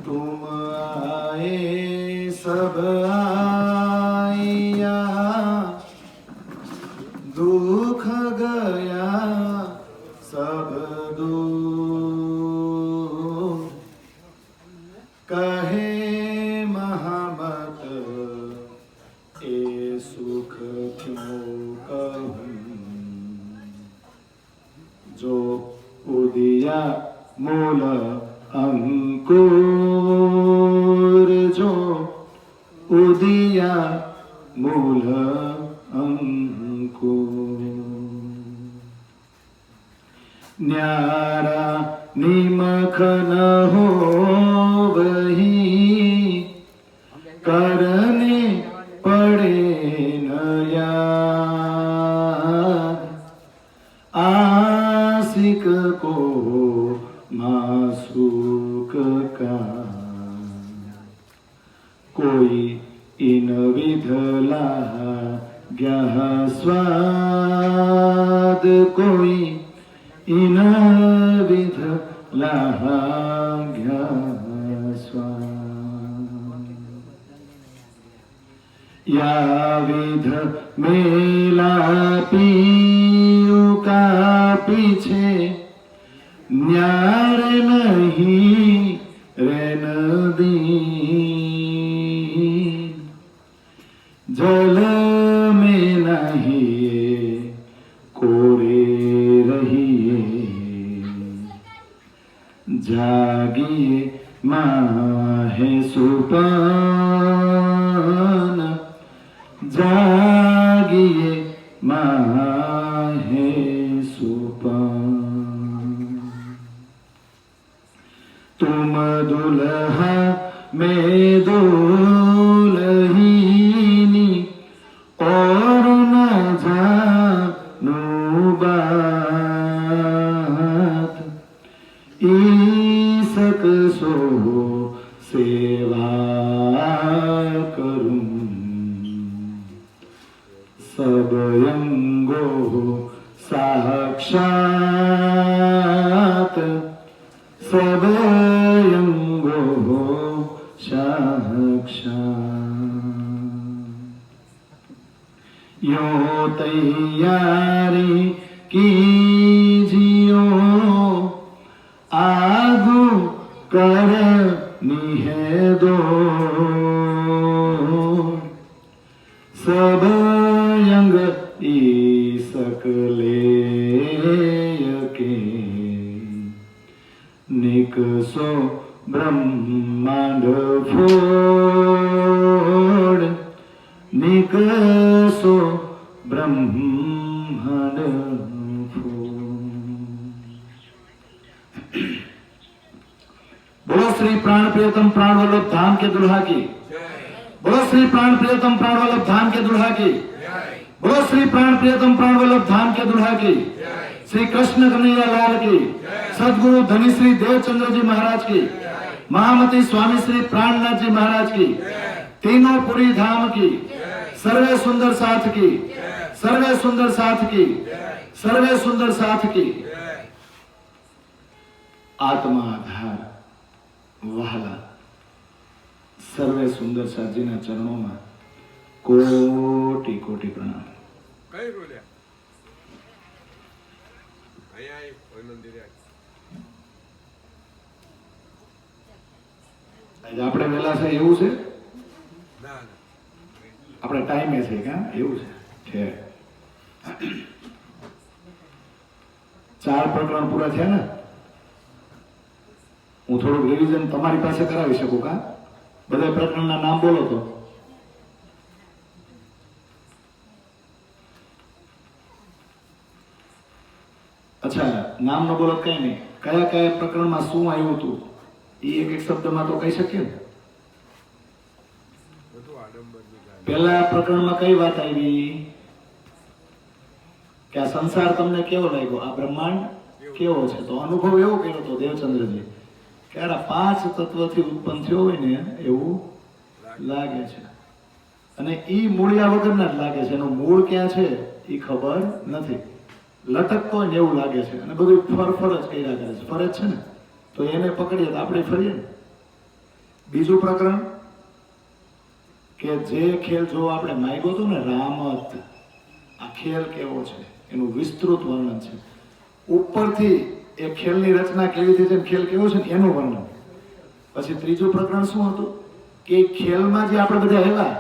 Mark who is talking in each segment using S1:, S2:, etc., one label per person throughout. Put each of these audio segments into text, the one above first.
S1: तुम आए सब आया, दुख गया सब दूर। कहे महामत ए सुख क्यों कहूं, जो उदिया मूल अंकुर, जो उदिया मूल अंकुर। न्यारा निमख न हो वही, करने पड़े न याद। आशिक को मासूक का कोई इन विधला ग्याह स्वाद, कोई इन विधला ग्याह स्वाद। या विध मेला पीयू का पीछे न्यार नहीं रेन दीन। जल में नहीं कोरे रहिए, जागिए माहे सुपान, जागिए माहे सुपान। तुम दुल्हा में दुल्हनी, और न जानू बात। ईसक सो सेवा करूं, सब अंगो साक्षात, सब अंगो साक्षात। यो तैयारी कीजियो, आगू करनी है दो। सब अंग ईसक लेके, निकसो ब्रह्मांड फोड़, निकसो ब्रह्मांड फोड़। बोलो श्री प्राण प्रियतम प्राण वल्लभ धाम के दुल्हा की। बोलो श्री प्राण प्रियतम प्राण वल्लभ धाम के दुल्हा की। बोलो श्री प्राण प्रियतम प्राण वल्लभ धाम के दुल्हा की। श्री कृष्ण कन्हैया लाल की। सदगुरु धनी श्री देवचंद्र जी महाराज की। महामती स्वामी श्री प्राणनाथ जी महाराज की। तीनों पुरी धाम की। सर्वे सुंदर साथ की। सर्वे सुंदर साथ की। सर्वे सुंदर साथ की। आत्मा आधार वहाला सर्वे सुंदर साथजीना चरणों में कोटि कोटि प्रणाम।
S2: कई रोल्या અહીંયા કોઈ મંદિરે
S1: આજે આપણે વેલા છે એવું છે?
S2: ના ના
S1: આપણે ટાઈમે છે કે એવું છે? ચાર પ્રકરણ પૂરા થયા ને? હું થોડુંક રિવિઝન તમારી પાસે કરાવી શકું કા? બધા પ્રકરણના નામ બોલો તો. અચ્છા, નામ ન બોલો કઈ નહીં. કયા કયા પ્રકરણમાં શું આવ્યું હતું એ એક એક શબ્દમાં તો કહી શકીએ ને.
S2: બધું આડંબરની ગાડી.
S1: પહેલા પ્રકરણમાં કઈ વાત આવી કે આ સંસાર તમને કેવો લાગ્યો, આ બ્રહ્માંડ કેવો છે? તો અનુભવ એવો કર્યો હતો દેવચંદ્રજી કે આ 5 તત્વથી ઉત્પન્ન થયો હોય ને એવું લાગે છે. અને ઈ મૂળિયા વગરના જ લાગે છે. એનું મૂળ ક્યાં છે એ ખબર નથી. લટકતો હોય ને એવું લાગે છે. અને બધું ફરફર જ કર્યા કરે છે. ફરે જ છે ને, તો એને પકડીએ તો આપણે ફરીએ ને. બીજું પ્રકરણ કે જે ખેલ જો આપણે માંગ્યો હતો ને રામત, આ ખેલ કેવો છે એનું વિસ્તૃત વર્ણન છે. ઉપરથી એ ખેલની રચના કેવી થઈ છે, ખેલ કેવો છે ને એનું વર્ણન. પછી ત્રીજું પ્રકરણ શું હતું કે ખેલમાં જે આપણે બધા આવ્યા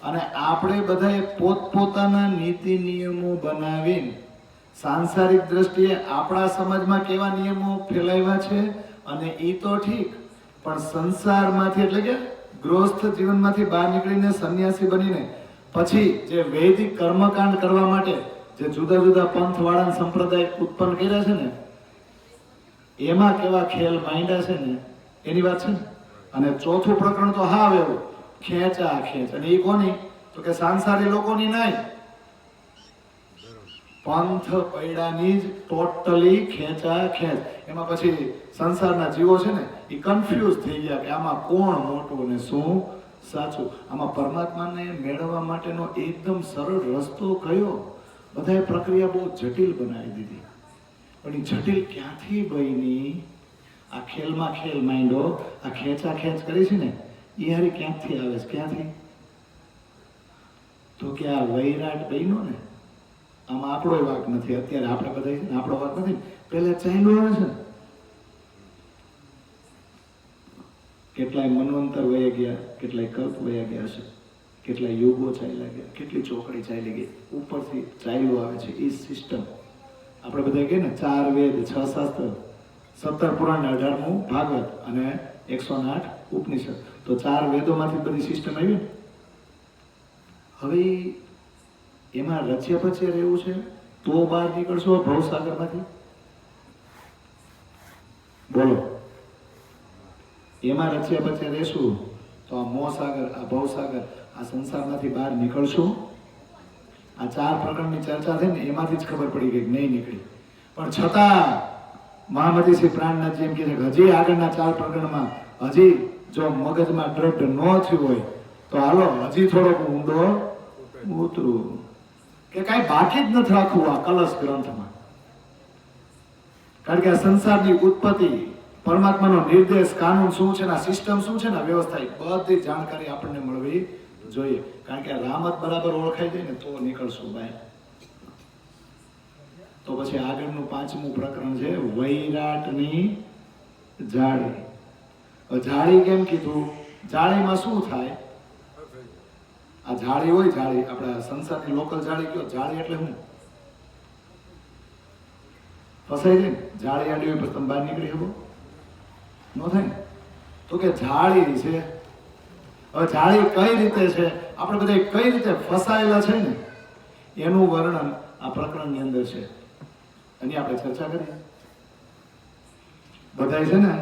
S1: અને આપણે બધાએ પોતપોતાના નીતિ નિયમો બનાવીને સાંસારિક દ્રષ્ટિએ આપણા સમાજમાં કેવા નિયમો ફેલાવ્યા છે, અને એ તો ઠીક, પણ સંસારમાંથી એટલે કે ગૃહસ્થ જીવનમાંથી બહાર નીકળીને સંન્યાસી બનીને પછી જે વૈદિક કર્મકાંડ કરવા માટે જે જુદા જુદા પંથવાળા સંપ્રદાય ઉત્પન્ન કર્યા છે ને, એમાં કેવા ખેલ માંડ્યા છે ને એની વાત છે ને. અને ચોથું પ્રકરણ તો હાવ એવું ખેંચા ખેંચ, અને એ કોની તો કે સાંસારી લોકોની નહીં, પંથ પૈડાની જ ટોટલી ખેંચા ખેંચ. એમાં પછી સંસારના જીવો છે ને એ કન્ફ્યુઝ થઈ ગયા કે આમાં કોણ મોટું ને શું સાચું. આમાં પરમાત્માને મેળવવા માટેનો એકદમ સરળ રસ્તો કયો? બધાએ પ્રક્રિયા બહુ જટિલ બનાવી દીધી, પણ એ જટિલ ક્યાંથી બની? આ ખેલમાં ખેલ માંડો, આ ખેંચા ખેંચ કરી છે ને એ હારી ક્યાંથી આવે છે? ક્યાંથી? તો કે આ વૈરાટ બન્યો ને, આમાં આપણો વાંક નથી. અત્યારે આપણે બધા છે ને આપણો વાંક નથી, પહેલા ચાલ્યું આવે છે ને. કેટલાય મનવંતર વયા ગયા, કેટલાય કલ્પ વયા ગયા છે, કેટલાય યુગો ચાલ્યા ગયા, કેટલી ચોકડી ચાલી ગઈ, ઉપરથી ચાલ્યું આવે છે એ સિસ્ટમ. આપણે બધા કહીએ ને 4 વેદ 6 શાસ્ત્ર 17 પુરાણ 18મું ભાગવત અને 108 ઉપનિષદ, તો 4 વેદોમાંથી બધી સિસ્ટમ આવી ને. હવે એમાં રચ્યા પચ્યા રહેવું છે તો બહાર નીકળશો ભવસાગરમાંથી? બોલો, એમાં રચ્યા પચ્યા રહેશું તો આ મોહસાગર, આ ભવસાગર, આ સંસારમાંથી બહાર નીકળશું? આ 4 પ્રકરણની ચર્ચા થઈ ને એમાંથી જ ખબર પડી ગઈ કે નહીં નીકળી. પણ છતાં મહામતી શ્રી પ્રાણનાથજી એમ કહે છે કે હજી આગળના 4 પ્રકરણમાં હજી જો મગજમાં દ્રઢ ન થયું હોય તો હાલો હજી થોડોક ઊંડો ઉતરું, કે કાંઈ બાકી જ નથી રાખવું આ કલશ ગ્રંથમાં. કારણ કે આ સંસારની ઉત્પત્તિ, પરમાત્માનો નિર્દેશ, કાનૂન શું છે, આ સિસ્ટમ શું છે, આ વ્યવસ્થા, બધી જાણકારી આપણને મળવી જોઈએ. કારણ કે રામત બરાબર ઓળખાઈ જાય ને તો નીકળશું ભાઈ. તો પછી આગળનું 5મું પ્રકરણ છે વૈરાટની જાળી. જાળી કેમ કીધું? જાળીમાં શું થાય? આ જાળી હોય, જાળી આપણા સંસારની લોકલ જાળી કયો? જાળી એટલે શું? ફસાઈ જાય ને, જાળી આડી હોય પછી તમે બહાર નીકળી શકો? ન થાય ને. તો કે જાળી છે. હવે જાળી કઈ રીતે છે, આપણે બધા કઈ રીતે ફસાયેલા છે ને એનું વર્ણન આ પ્રકરણની અંદર છે, એની આપણે ચર્ચા કરીએ. બધાય છે ને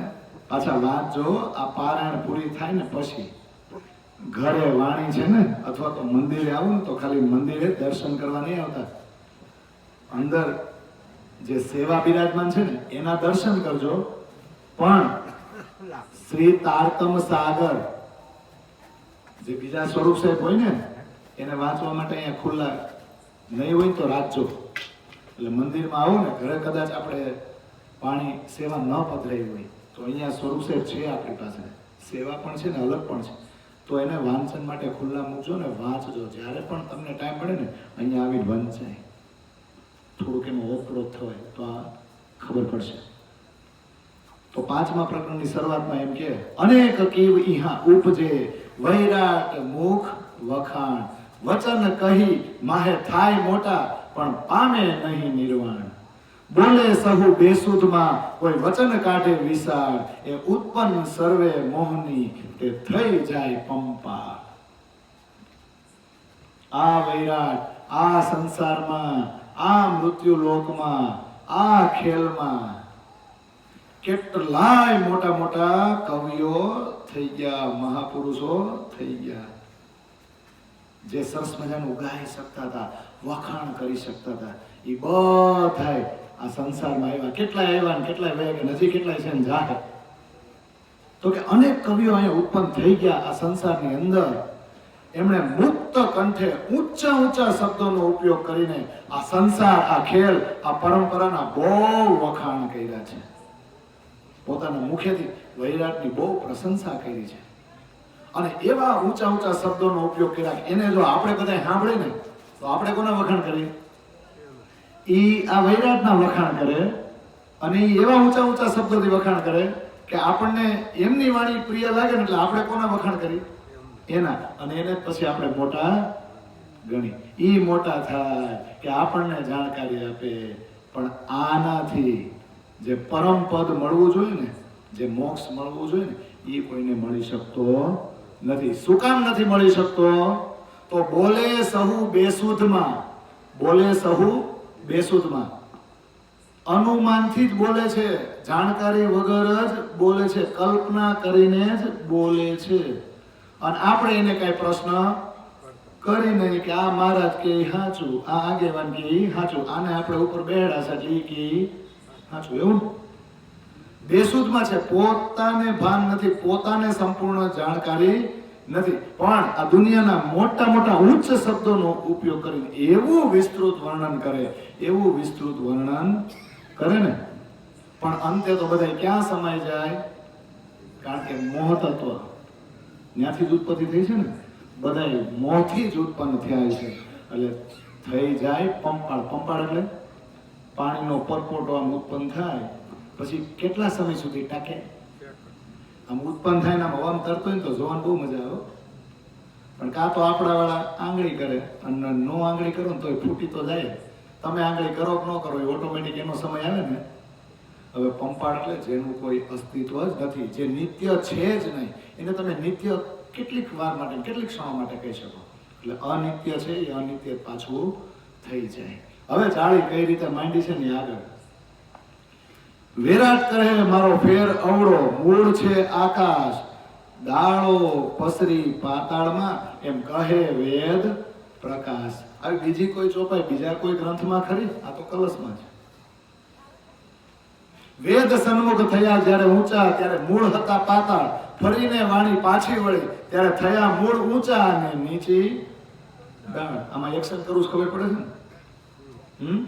S1: પાછા વાંચજો, આ પારાયણ પૂરી થાય ને પછી ઘરે વાણી છે ને અથવા તો મંદિરે આવું ને તો ખાલી મંદિરે દર્શન કરવા નહીં આવતા, અંદર જે સેવા બિરાજમાન છે ને એના દર્શન કરજો. પણ શ્રી તારતમ સાગર જે બીજા સ્વરૂપ સાહેબ હોય ને એને વાંચવા માટે અહીંયા ખુલ્લા નહીં હોય તો રાખજો. એટલે મંદિરમાં આવો ને, ઘરે કદાચ આપણે પાણી સેવા ન પધરાઈ હોય તો અહીંયા સ્વરૂપ સાહેબ છે આપણી પાસે, સેવા પણ છે ને અલગ પણ છે, તો એને વાંચન માટે ખુલ્લા મૂકજો ને વાંચજો. જ્યારે પણ તમને ટાઈમ મળે ને અહીંયા આવી વંચાય, થોડુંક એમાં ઓપરોપ થવાય તો આ ખબર પડશે. તો 5મા પ્રકરણની શરૂઆતમાં એમ કે અનેક કીવ ઇહા ઉપજે વૈરાટ મુખ વખાણ, વચન કહી માહે થાય મોટા પણ પામે નહીં નિર્વાણ. બોલે સહુ બેસુધમાં કોઈ વચન કાઢે વિશાળ, એ ઉત્પન્ન સર્વે મોહની તે થઈ જાય પંપા. આ વૈરાટ, આ સંસારમાં, આ મૃત્યુ લોકમાં, આ ખેલમાં કેટલાય મોટા મોટા કવિઓ થઈ ગયા, મહાપુરુષો થઈ ગયા, જે સરસ મજાનું ગાઈ શકતા હતા, વખાણ કરી શકતા હતા, એ બધાય આ સંસારમાં આવ્યા. કેટલાય આવ્યા ને કેટલાય વયા ગયા, નજીક કેટલાય છે ને જાહેર. તો કે અનેક કવિઓ અહીંયા ઉત્પન્ન થઈ ગયા આ સંસારની અંદર. એમણે મુક્ત કંઠે ઊંચા ઊંચા શબ્દોનો ઉપયોગ કરીને આ સંસાર, આ ખેલ, આ પરંપરાના બહુ વખાણ કર્યા છે. પોતાના મુખેથી વૈરાટની બહુ પ્રશંસા કરી છે. અને એવા ઊંચા ઊંચા શબ્દોનો ઉપયોગ કર્યા કે એને જો આપણે બધા સાંભળીએ ને તો આપણે કોના વખાણ કરીએ? ઈ આ વૈરાટના વખાણ કરે અને ઈ એવા ઊંચા ઊંચા શબ્દોથી વખાણ કરે કે આપણને એમની વાણી પ્રિય લાગે ને એટલે આપણે કોના વખાણ કરીએ? એના. અને એને પછી આપણે મોટા ગણી. ઈ મોટા થાય કે આપણને જાણકારી આપે. પણ આનાથી જે પરમ પદ મળવું જોઈએ ને, જે મોક્ષ મળવું જોઈએ ને, એ કોઈને મળી શકતો નથી. શું કામ નથી મળી શકતો? તો બોલે સહુ બેસુધમાં, બોલે સહુ બેસુધમાં, અનુમાનથી જ બોલે છે, જાણકારી વગર જ બોલે છે, કલ્પના કરીને જ બોલે છે. અને આપણે એને કઈ પ્રશ્ન કરી નહીં કે આ મહારાજ કે હાચું, આ આગેવાન કે હાચું, આને આપણે ઉપર બેડા છે એટલે કે હાચું. એવું બેસુધમાં છે, પોતાને ભાન નથી, પોતાને સંપૂર્ણ જાણકારી નથી. પણ આ દુનિયાના મોટા મોટા ઉચ્ચ શબ્દોનો ઉપયોગ કરીને એવું વિસ્તૃત વર્ણન કરે, એવું વિસ્તૃત વર્ણન કરે ને, પણ અંતે તો બધા ક્યાં સમાઈ જાય? કારણ કે મોહ તત્વ ત્યાંથી જ ઉત્પત્તિ થઈ છે ને, બધા મોહથી જ ઉત્પન્ન થયા છે. એટલે થઈ જાય પંપાળ. પંપાળ એટલે પાણીનો પરપોટો આમ ઉત્પન્ન થાય, પછી કેટલા સમય સુધી ટાકે? આમ ઉત્પન્ન થાય ને આમ હવામાં તરતો હોય ને તો જોવાની બહુ મજા આવે. પણ કાં તો આપણા વાળા આંગળી કરે અને નો આંગળી કરો ને તો ફૂટી તો જાય. તમે આંગળી કરો કે ન કરો એ ઓટોમેટિક એનો સમય આવે ને. હવે પંપાળ એટલે જેનું કોઈ અસ્તિત્વ જ નથી, જે નિત્ય છે જ નહીં, એને તમે નિત્ય કેટલીક વાર માટે, કેટલીક ક્ષણો માટે કહી શકો. એટલે અનિત્ય છે એ અનિત્ય પાછું થઈ જાય. હવે જાળી કઈ રીતે માંડી છે ને આગળ વિરાટ કહે મારો ફેર અવળો, મૂળ છે આકાશ, દાળો પસરી પાતાળમાં, એમ કહે વેદ પ્રકાશ. હવે બીજી કોઈ ચોપાઈ બીજા કોઈ ગ્રંથમાં ખરી? આ તો કલશમાં છે. વેદ સન્મુખ થયા જ્યારે ઊંચા, ત્યારે મૂળ હતા પાતાળ, ફરીને વાણી પાછી વળી, ત્યારે થયા મૂળ ઊંચા અને નીચી દાળ. આમાં એક્શન કરવું ખબર પડે છે ને?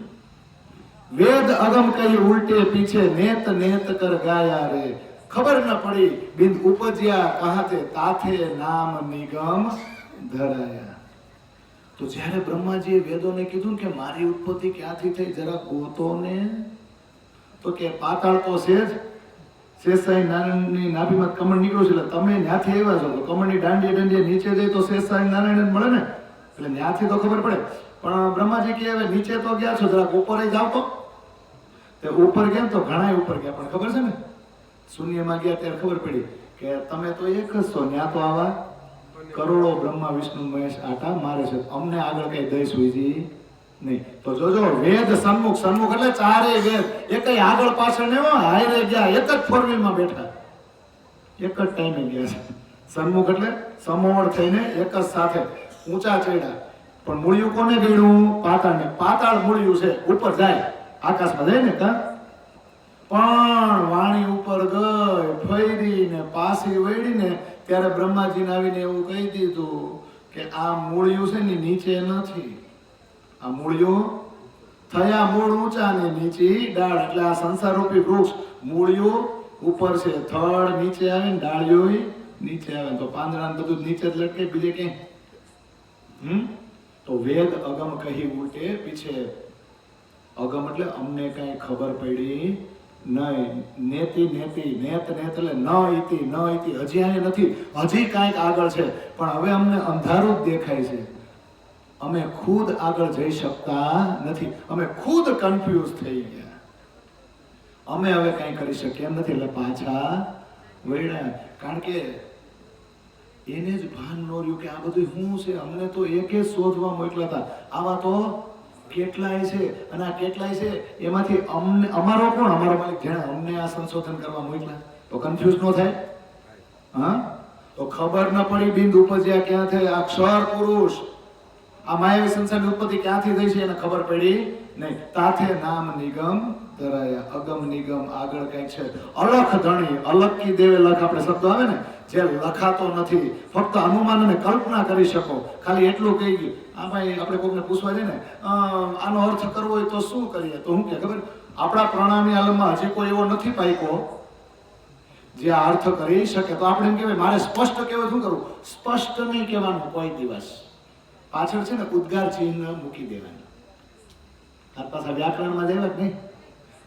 S1: વેદ અગમ કહી ઉલટે પીછે, નેત નેત કર ગાયા રે, ખબર ન પડી બિંદ ઉપજ્યા કહાતે, તાથે નામ નિગમ ધરાયા. તો જ્યારે બ્રહ્માજીએ વેદોને કીધું કે મારી ઉત્પત્તિ ક્યાંથી થઈ જરા ગોતો ને, તો કે પાતાળ તો છે જ, શેષશાહી નારાયણની નાભીમાં કમળ નીકળ્યું છે એટલે તમે ત્યાંથી આવ્યા છો, તો કમળની દાંડીએ દાંડીએ નીચે જાય તો શેષશાહી નારાયણ મળે ને, એટલે ત્યાંથી તો ખબર પડે. પણ બ્રહ્માજી કહે હવે નીચે તો ગયા છો, જરા ઉપર જાવ તો. તે ઉપર ગયા તો ઘણા ઉપર ગયા, પણ ખબર છે ને શૂન્યમાં ગયા ત્યારે ખબર પડી કે તમે તો એક જ છો, ત્યાં તો આવા કરોડો બ્રહ્મા વિષ્ણુ મહેશ આટા મારે છે, અમને આગળ કઈ દઈ સુઈજી નહીં. તો જોજો વેદ સન્મુખ, સન્મુખ એટલે ચારેય વેદ એકય આગળ પાછળ ને હારે ગયા, એક જ ફોર વ્હીલમાં બેઠા, એક જ ટાઈમે ગયા છે. સન્મુખ એટલે સમોવડ થઈને એક જ સાથે ઊંચા ચડ્યા. પણ મૂળિયું કોને ગયું? પાતાળ ને. પાતાળ મૂળિયું છે, ઉપર જાય, આકાશમાં જાય ને કા. પણ વાણી ઉપર ગઈ, ફેરી ને પાછી વળી ને ત્યારે બ્રહ્માજીને આવીને એવું કહી દીધું કે આ મૂળિયું છે ને નીચે નથી, આ મૂળિયું થયા મૂળ ઊંચા ને નીચી ડાળ. એટલે આ સંસારરૂપી વૃક્ષ મૂળિયું ઉપર છે, થડ નીચે આવે ને ડાળિયું નીચે આવે, તો પાંદડા બધું નીચે જ લટકે, બીજે ક્યાંય. તો વેદ અગમ કહી ઉલટે પીછે. અગમ એટલે અમને કઈ ખબર પડી નહીં. નેતિ નેતિ, નેત નેત એટલે ન ઇતિ, ન ઇતિ, હજી અહીંયા નથી, હજી કાંઈક આગળ છે, પણ હવે અમને અંધારું જ દેખાય છે. અમે ખુદ આગળ જઈ શકતા નથી, અમે ખુદ કન્ફ્યુઝ થઈ ગયા, અમે હવે કઈ કરી શકીએ એમ નથી. એટલે પાછા વળ્યા, કારણ કે એને જ ભાન ન રહ્યું કે આ બધું શું છે. અમને તો એકે શોધવા મોકલ્યા હતા, આવા તો કેટલાય છે, અને આ કેટલાય છે એમાંથી અમને અમારો કોણ? અમારો માલિક જેણે અમને આ સંશોધન કરવા મોકલ્યા. તો કન્ફ્યુઝ ન થાય? હા, તો ખબર ન પડી બિંદ ઉપજ્યા ક્યાંથી, આ ક્ષર પુરુષ, આ માયાવી સંસારની ઉત્પત્તિ ક્યાંથી થઈ છે એને ખબર પડી નહીં. તાથે નામ નિગમ ધરાયા. અગમ નિગમ આગળ કઈક છે. અલખ ધણી, અલખી દેવે લખ આપણે શબ્દ આવે ને, જે લખાતો નથી, ફક્ત અનુમાન અને કલ્પના કરી શકો. ખાલી એટલું કહી ગયું. આમાં આપણે કોઈને પૂછવા જાય ને આનો અર્થ કરવો હોય તો શું કરીએ, તો હું કે ખબર, આપણા પ્રાણાયામની આલમમાં હજી કોઈ એવો નથી પાક્યો જે આ અર્થ કરી શકે. તો આપણે એમ કહેવાય મારે સ્પષ્ટ કહેવાય, શું કરવું? સ્પષ્ટ નહીં કહેવાનું કોઈ દિવસ. પાછળ છે ને ઉદ્ગાર ચિહ્ન મૂકી દેવાનું. આ પાછા વ્યાકરણમાં દેવા જ નહીં.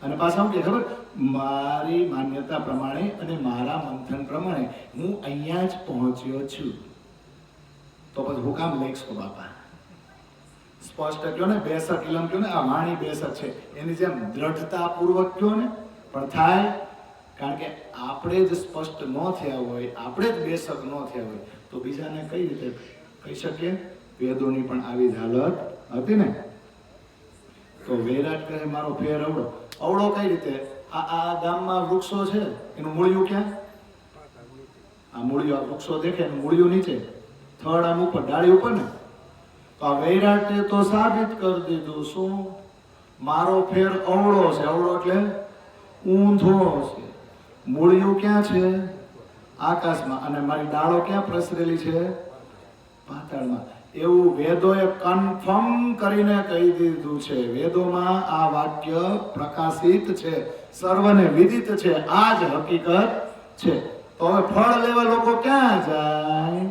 S1: અને પાછા શું કે ખબર, મારી માન્યતા પ્રમાણે અને મારા મંથન પ્રમાણે હું અહીંયા જ પહોંચ્યો છું. તો પછી હું કામ લઈશ બાપા? સ્પષ્ટ કહો ને, બેસક ઇલમ કહો ને, આ વાણી બેસક છે એની જેમ દ્રઢતા પૂર્વક કહો ને પણ થાય. કારણ કે આપણે જ સ્પષ્ટ ન થયા હોય, આપણે જ બેસક ન થયા હોય તો બીજાને કઈ રીતે કહી શકીએ? વેદોની પણ આવી જ હાલત હતી ને. તો વૈરાટ કહે મારો ફેર અવળો. અવળો કઈ રીતે? આ ગામમાં વૃક્ષો છે, એનું મૂળિયું ક્યાં? આ મૂળિયું, આ વૃક્ષો દેખે એનું મૂળિયું નીચે, થડ આમ ઉપર, ડાળી ઉપર ને. તો આ વૈરાટે તો સાબિત કરી દીધું શું? મારો ફેર અવળો છે. અવળો એટલે ઊંધો છે. મૂળિયું ક્યાં છે? આકાશમાં. અને મારી ડાળો ક્યાં પ્રસરેલી છે? પાતાળમાં. એવું વેદોએ કન્ફર્મ કરીને કહી દીધું છે. વેદોમાં આ વાક્ય પ્રકાશિત છે, સર્વને વિદિત છે, આ જ હકીકત છે. તો હવે ફળ લેવા લોકો ક્યાં જાય?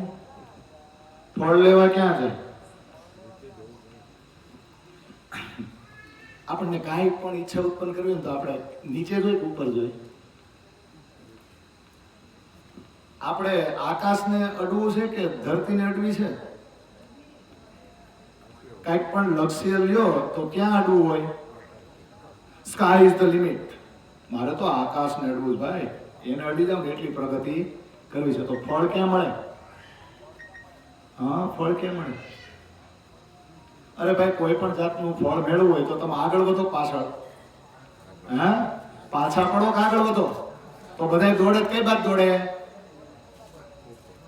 S1: ફળ લેવા ક્યાં જાય? આપણને કાંઈ પણ ઈચ્છા ઉત્પન્ન કરવી હોય તો આપણે નીચે જોઈ ઉપર જોઈ? આપણે આકાશને અડવું છે કે ધરતીને અડવી છે? કાંઈક પણ લક્ષ્ય લ્યો તો ક્યાં અડવું હોય? Sky is the limit. મારે તો આકાશને અડવું જ ભાઈ. એને અડી જાવ ને એટલી પ્રગતિ કરવી છે. તો ફળ ક્યાં મળે? હા, ફળ ક્યાં મળે? અરે ભાઈ, કોઈ પણ જાતનું ફળ મેળવવું હોય તો તમે આગળ વધો પાછળ? હા, પાછા પડો કે આગળ વધો? તો બધા દોડે કઈ બાદ દોડે?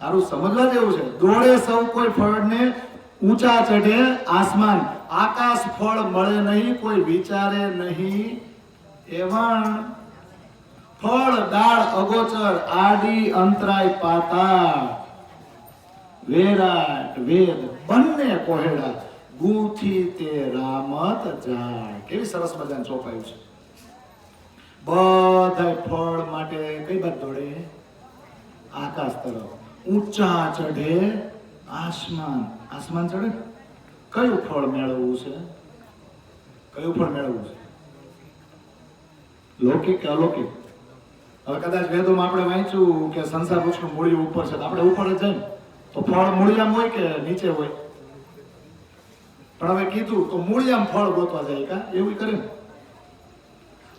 S1: સારું સમજવા જેવું છે. દોડે સૌ કોઈ ફળને ઊંચા ચઢે આસમાન. આકાશ ફળ મળે નહીં, કોઈ વિચારે નહીં એવણ. ફળ દાળ અગોચર આડી અંતરાય પાતાળ. વેરાટ વેદ બંને કોહેડા ગૂંથી તે રામત જાળ. કેવી સરસ મજાનું ચોપાયું છે. બધા ફળ માટે કઈ બાજુ દોડે? આકાશ તરફ. ઊંચા ચઢે આસમાન. આસમાન ચડે. કયું ફળ મેળવવું છે? કયું ફળ મેળવવું છે? લૌકિક કે અલૌકિક? હવે કદાચ વેદોમાં આપણે વાંચ્યું કે સંસાર વૃક્ષનું મૂળિયું ઉપર છે, તો આપણે ઉપર જ જાય ને. તો ફળ મૂળિયામાં હોય કે નીચે હોય? પણ હવે કીધું તો મૂળિયામાં ફળ ગોતવા જાય કા? એવું કરે ને.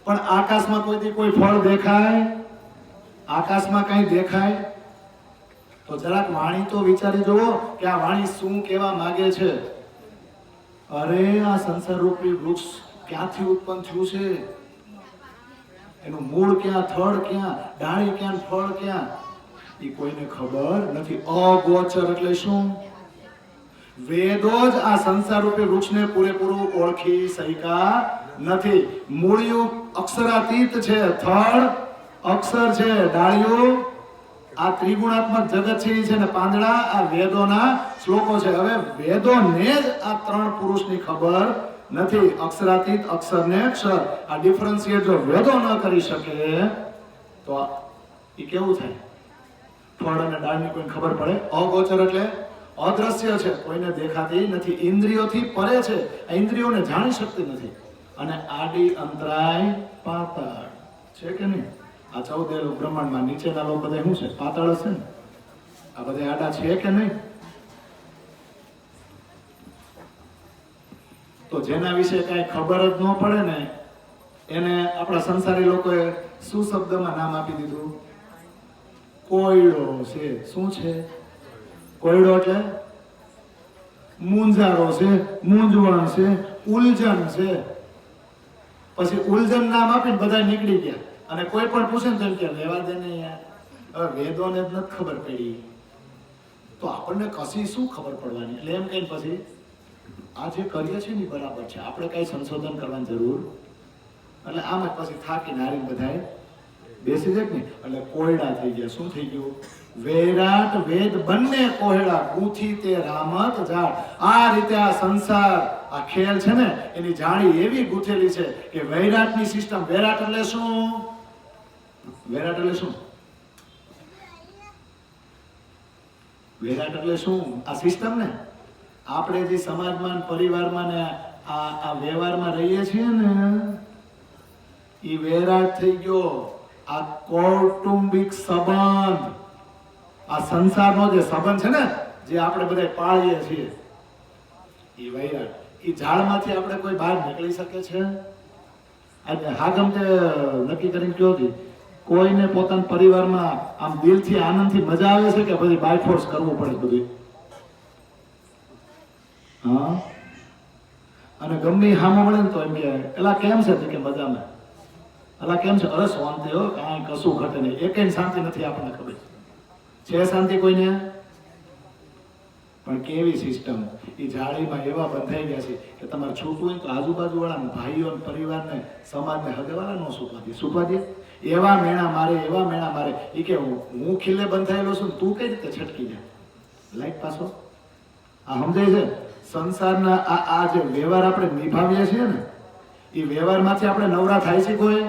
S1: પણ આકાશમાં કોઈથી કોઈ ફળ દેખાય? આકાશમાં કઈ દેખાય? તો જરાક વાણી તો વિચારી જુઓ કે આ વાણી શું કહેવા માંગે છે. અરે આ સંસાર રૂપી વૃક્ષ ક્યાંથી ઉત્પન્ન થયું છે? એનું મૂળ ક્યાં, થડ ક્યાં, ડાળી ક્યાં, ફળ ક્યાં, એ કોઈને ખબર નથી. અગોચર એટલે શું? વેદો જ આ સંસાર રૂપી વૃક્ષને પૂરેપૂરું ઓળખી શક્યા નથી. મૂળિયું અક્ષરાતીત છે, થડ અક્ષર છે, ડાળીઓ આ ત્રિગુણાત્મક જગત છે એ છે ને પાંદડા આ વેદોના શ્લોકો છે. હવે વેદોને જ આ ત્રણ પુરુષની ખબર નથી. અક્ષરાતીત, અક્ષર ને અક્ષર આ ડિફરન્શિએટ જો વેદો ન કરી શકે તો એ કેવું થાય? ફળ અને ડાળની કોઈને ખબર પડે? અગોચર એટલે અદ્રશ્ય છે, કોઈને દેખાતી નથી, ઇન્દ્રિયોથી પરે છે, આ ઇન્દ્રિયોને જાણી શકતી નથી. અને આડી અંતરાય પાતાળ છે કે નહીં? આ 14 બ્રહ્માંડમાં નીચેના લોકો બધા શું છે? પાતાળ છે ને. આ બધા આડા છે કે નહીં? તો જેના વિશે કઈ ખબર જ ન પડે ને એને આપણા સંસારી લોકોએ શું શબ્દમાં નામ આપી દીધું? કોયડો છે. શું છે કોયડો? એટલે મૂંઝારો છે, મૂંઝવણ છે, ઉલઝન છે. પછી ઉલઝન નામ આપીને બધા નીકળી ગયા. અને કોઈ પણ પૂછે ને તેમ કે લેવા દે ને યાર, હવે વેદોને જ નથી ખબર પડી તો આપણને કશી શું ખબર પડવાની? એટલે એમ કહીને પછી આ જે કરીએ છીએ ને બરાબર છે, આપણે કઈ સંશોધન કરવાની જરૂર. એટલે આમ જ પછી થાકીને હારીને બધાએ બેસી જાય ને. એટલે કોયડા થઈ ગયા. શું થઈ ગયું? વૈરાટ વેદ બંને કોયડા ગૂંથી તે રામત જાળ. આ રીતે આ સંસાર આ ખેલ છે ને એની જાળી એવી ગૂંથેલી છે કે વૈરાટની સિસ્ટમ. વૈરાટ એટલે શું? વૈરાટ એટલે શું? વૈરાટ એટલે શું? આ સિસ્ટમ ને આપણે જે સમાજમાં ને પરિવારમાં ને આ વ્યવહારમાં રહીએ છીએ ને એ વૈરાટ થઈ ગયો. આ કૌટુંબિક સંબંધ, આ સંસારનો જે સંબંધ છે ને જે આપણે બધા પાળીએ છીએ એ વૈરાટ. એ ઝાડમાંથી આપણે કોઈ બહાર નીકળી શકે છે? આજે હા ગમતે નક્કી કરીને કયો હતી કોઈને પોતાના પરિવારમાં આમ દિલથી આનંદથી મજા આવે છે કે પછી બાય ફોર્સ કરવું પડે બધું? હા. અને ગમે હામો મળે ને તો એમ કે એલા કેમ છે કે મજામાં, એલા કેમ છે, અરે શાંતિ હો, કાંઈ કશું ઘટે નહીં. એકેય શાંતિ નથી આપણને ખબર છે શાંતિ કોઈને? પણ કેવી સિસ્ટમ એ જાળીમાં એવા બંધાઈ ગયા છે કે તમારે છૂટવું હોય તો આજુબાજુવાળા ભાઈઓ પરિવારને સમાજને હગેવાળા ન છૂટવા દે. એવા મેણા મારે એ કે હું ખીલે બંધાયેલો છું તું કઈ રીતે છટકી જાય? લાઈટ પાછો આ સમજાય છે? સંસારના આ જે વ્યવહાર આપણે નિભાવીએ છીએ ને એ વ્યવહારમાંથી આપણે નવરા થાય છે કોઈ?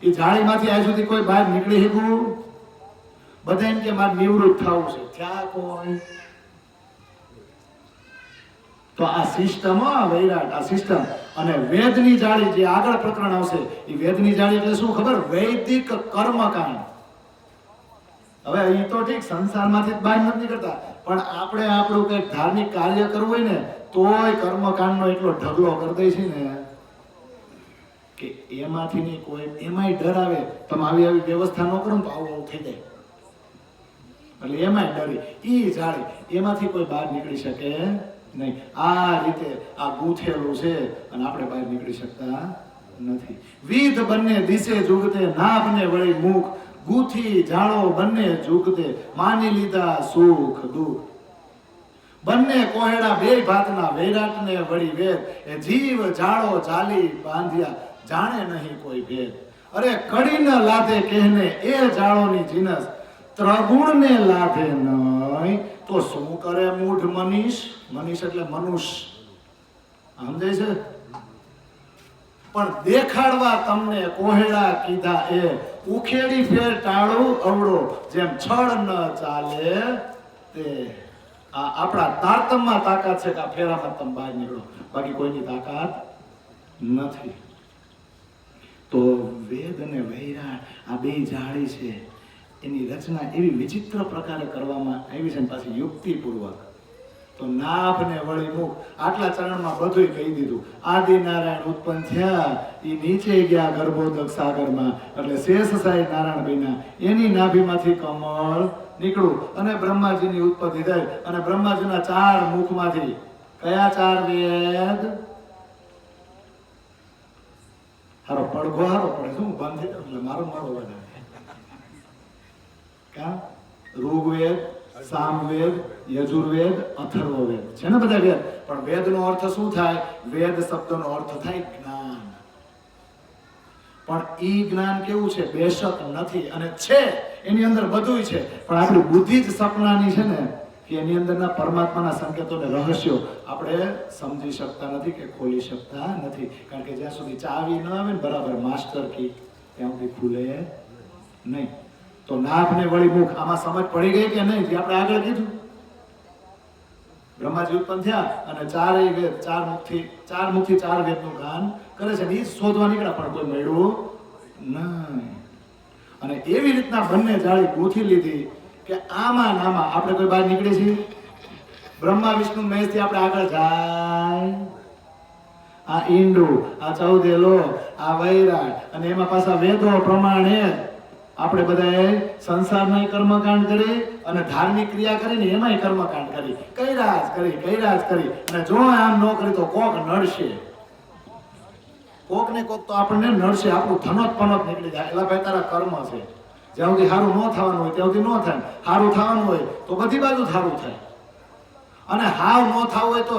S1: એ જાળીમાંથી આજ સુધી કોઈ બહાર નીકળી શકું? બધા એમ કે મારે નિવૃત્ત થવું છે, ત્યાં કોઈ? તો આ સિસ્ટમ, વૈરાટ આ સિસ્ટમ. અને વેદની જાળી જે આગળ પ્રકરણ આવશે એ વેદની જાળી એટલે શું ખબર? વૈદિક કર્મકાંડ. હવે એ તો ઠીક સંસારમાંથી બહાર નથી નીકળતા, પણ આપણે આપણું કંઈક ધાર્મિક કાર્ય કરવું હોય ને તોય કર્મકાંડનો એટલો ઢગલો કરી દે છે ને કે એમાંથી નહીં કોઈ એમાંય ડર આવે. તમે આવી વ્યવસ્થા ન કરો ને તો આવું થઈ જાય. એટલે એમાંય ડરી ઈ જાળી એમાંથી કોઈ બહાર નીકળી શકે નહીં. આ રીતે આ ગૂંથેલું છે અને આપણે બહાર નીકળી શકતા નથી. વિધ બંને દિશે જુગતે નાભને વળી મુખ, ગૂંથી જાળો બંને જુગતે માની લીધા સુખ દુઃખ. બંને કોહેડા બે ભાતના વૈરાટને વળી વેદ, એ જીવ જાળો જાલી બાંધ્યા જાણે નહીં કોઈ ભેદ. અરે કડી ન લાધે કહેને એ જાળોની જીનસ, ત્રગુણને લાધે નહીં તો શું કરે મૂઢ મનીષ? મનીષ એટલે મનુષ્ય, સમજાય છે? પણ દેખાડવા તમને કોહેડા કીધા એ, ઉખેડી ફેર ટાળું અવળો, જેમ છળ ન ચાલે તે. આ આપણા તારતમમાં તાકાત છે કે આ ફેરામાં તમે બહાર નીકળો, બાકી કોઈની તાકાત નથી. તો વેદ અને વૈરાટ આ બે જાળી છે એની રચના એવી વિચિત્ર પ્રકારે કરવામાં આવી છે, પાછી યુક્તિપૂર્વક. તો નાભ ને વળી મુખ આટલા ચરણમાં બધું કહી દીધું. આદિનારાયણ ઉત્પન્ન થયા એ નીચે ગયા ગર્ભોદક સાગરમાં, એટલે શેષશાહી નારાયણ બન્યા, એની નાભીમાંથી કમળ નીકળ્યું અને બ્રહ્માજીની ઉત્પત્તિ થઈ. અને બ્રહ્માજીના 4 મુખમાંથી કયા 4 વેદ? હારો પડઘો હારો પડે શું બંધ થઈ એટલે મારો વેદ ક્યાં? ઋગ્વેદ, સામવેદ, યજુર્વેદ, અથર્વવેદ છે ને બધા વેદ. પણ વેદનો અર્થ શું થાય? વેદ શબ્દનો અર્થ થાય જ્ઞાન. પણ ઈ જ્ઞાન કેવું છે? બેશક નથી અને છે એની અંદર બધું છે, પણ આપણી બુદ્ધિ જ સપનાની છે ને કે એની અંદરના પરમાત્માના સંકેતો ને રહસ્યો આપણે સમજી શકતા નથી કે ખોલી શકતા નથી. કારણ કે જ્યાં સુધી ચાવી ન આવે ને બરાબર માસ્ટર કી ત્યાં સુધી ખુલે નહીં. તો નાભ ને વળી મુખ આમાં સમજ પડી ગઈ કે નહીં? જે આપણે આગળ કીધું બ્રહ્માજી ઉત્પન્ન થયા અને 4 વેદ 4 મુખથી 4 વેદનું ગાન કરે છે. એ શોધવા નીકળ્યા પણ કોઈ મળ્યું નહીં. અને એવી રીતના બંને જાળી ગૂંથી લીધી કે આમાં નામાં આપણે કોઈ બહાર નીકળીએ છીએ? બ્રહ્મા વિષ્ણુ મહેશથી આપણે આગળ જાય. આ ઈંડું, આ ચૌદેલો, આ વૈરાટ અને એમાં પાછા વેદો પ્રમાણે આપણે બધાએ સંસારમાંય કર્મકાંડ કરી અને ધાર્મિક ક્રિયા કરીને એમાંય કર્મકાંડ કરી. કૈરાજ કરી અને જો આમ ન કરી તો કોક નડશે, કોક ને કોક તો આપણને નડશે. આપણું ધનોત પનોત નીકળી જાય. એટલે ભાઈ તારા કર્મ છે, જ્યાં સુધી સારું ન થવાનું હોય ત્યાં સુધી ન થાય, સારું થવાનું હોય તો બધી બાજુ સારું થાય. અને હાવ ન થવું હોય તો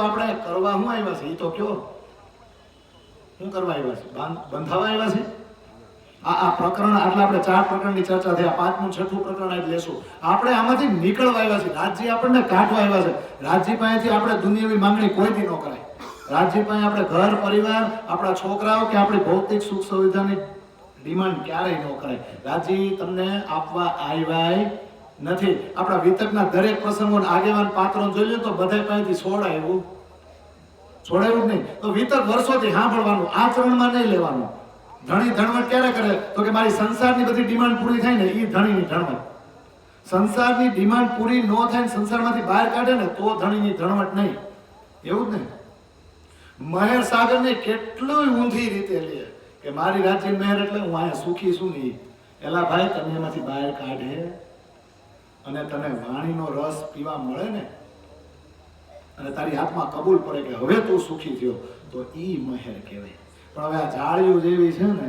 S1: આપણે કરવા શું આવ્યા છે? એ તો કયો શું કરવા આવ્યા છે? બંધાવા આવ્યા છે? આ પ્રકરણ આટલા આપણે 4 પ્રકરણની ચર્ચા થઈ. 5મું 6મું પ્રકરણ આજ લેશું. આપણે આમાંથી નીકળવા આવ્યા છે. રાજ્ય આપણને કાઢવા આવ્યા છે. રાજ્ય પાસેથી આપણે દુનિયાવી માંગણી કોઈથી ન કરાય. રાજ્ય પાસે આપણે ઘર પરિવાર, આપણા છોકરાઓ કે આપણી ભૌતિક સુખ સુવિધાની ડિમાન્ડ ક્યારેય ન કરાય. રાજ્ય તમને આપવા આવ્યા નથી. આપણા વિતકના દરેક પ્રસંગો આગેવાન પાત્રો જોઈ લો તો બધા પાસેથી છોડાયું જ નહીં. તો વિતક વર્ષોથી સાંભળવાનું, આચરણમાં નહીં લેવાનું. ધણી ધણવટ ક્યારે કરે તો કે મારી સંસારની બધી ડિમાન્ડ પૂરી થાય ને એ ધણીની ધણવટ. સંસારની ડિમાન્ડ પૂરી ન થાય ને સંસારમાંથી બહાર કાઢે ને તો ધણીની ધણવટ નહીં. એવું જ ને. મહેર સાગરને કેટલું ઊંધી રીતે લે કે મારી રાજ્ય મહેર એટલે હું અહીંયા સુખી છું નહીં. એલા ભાઈ તને એમાંથી બહાર કાઢે અને તને વાણીનો રસ પીવા મળે ને અને તારી હાથમાં કબૂલ પડે કે હવે તું સુખી થયો તો ઈ મહેર કહેવાય. પણ હવે આ જાળીઓ જેવી છે ને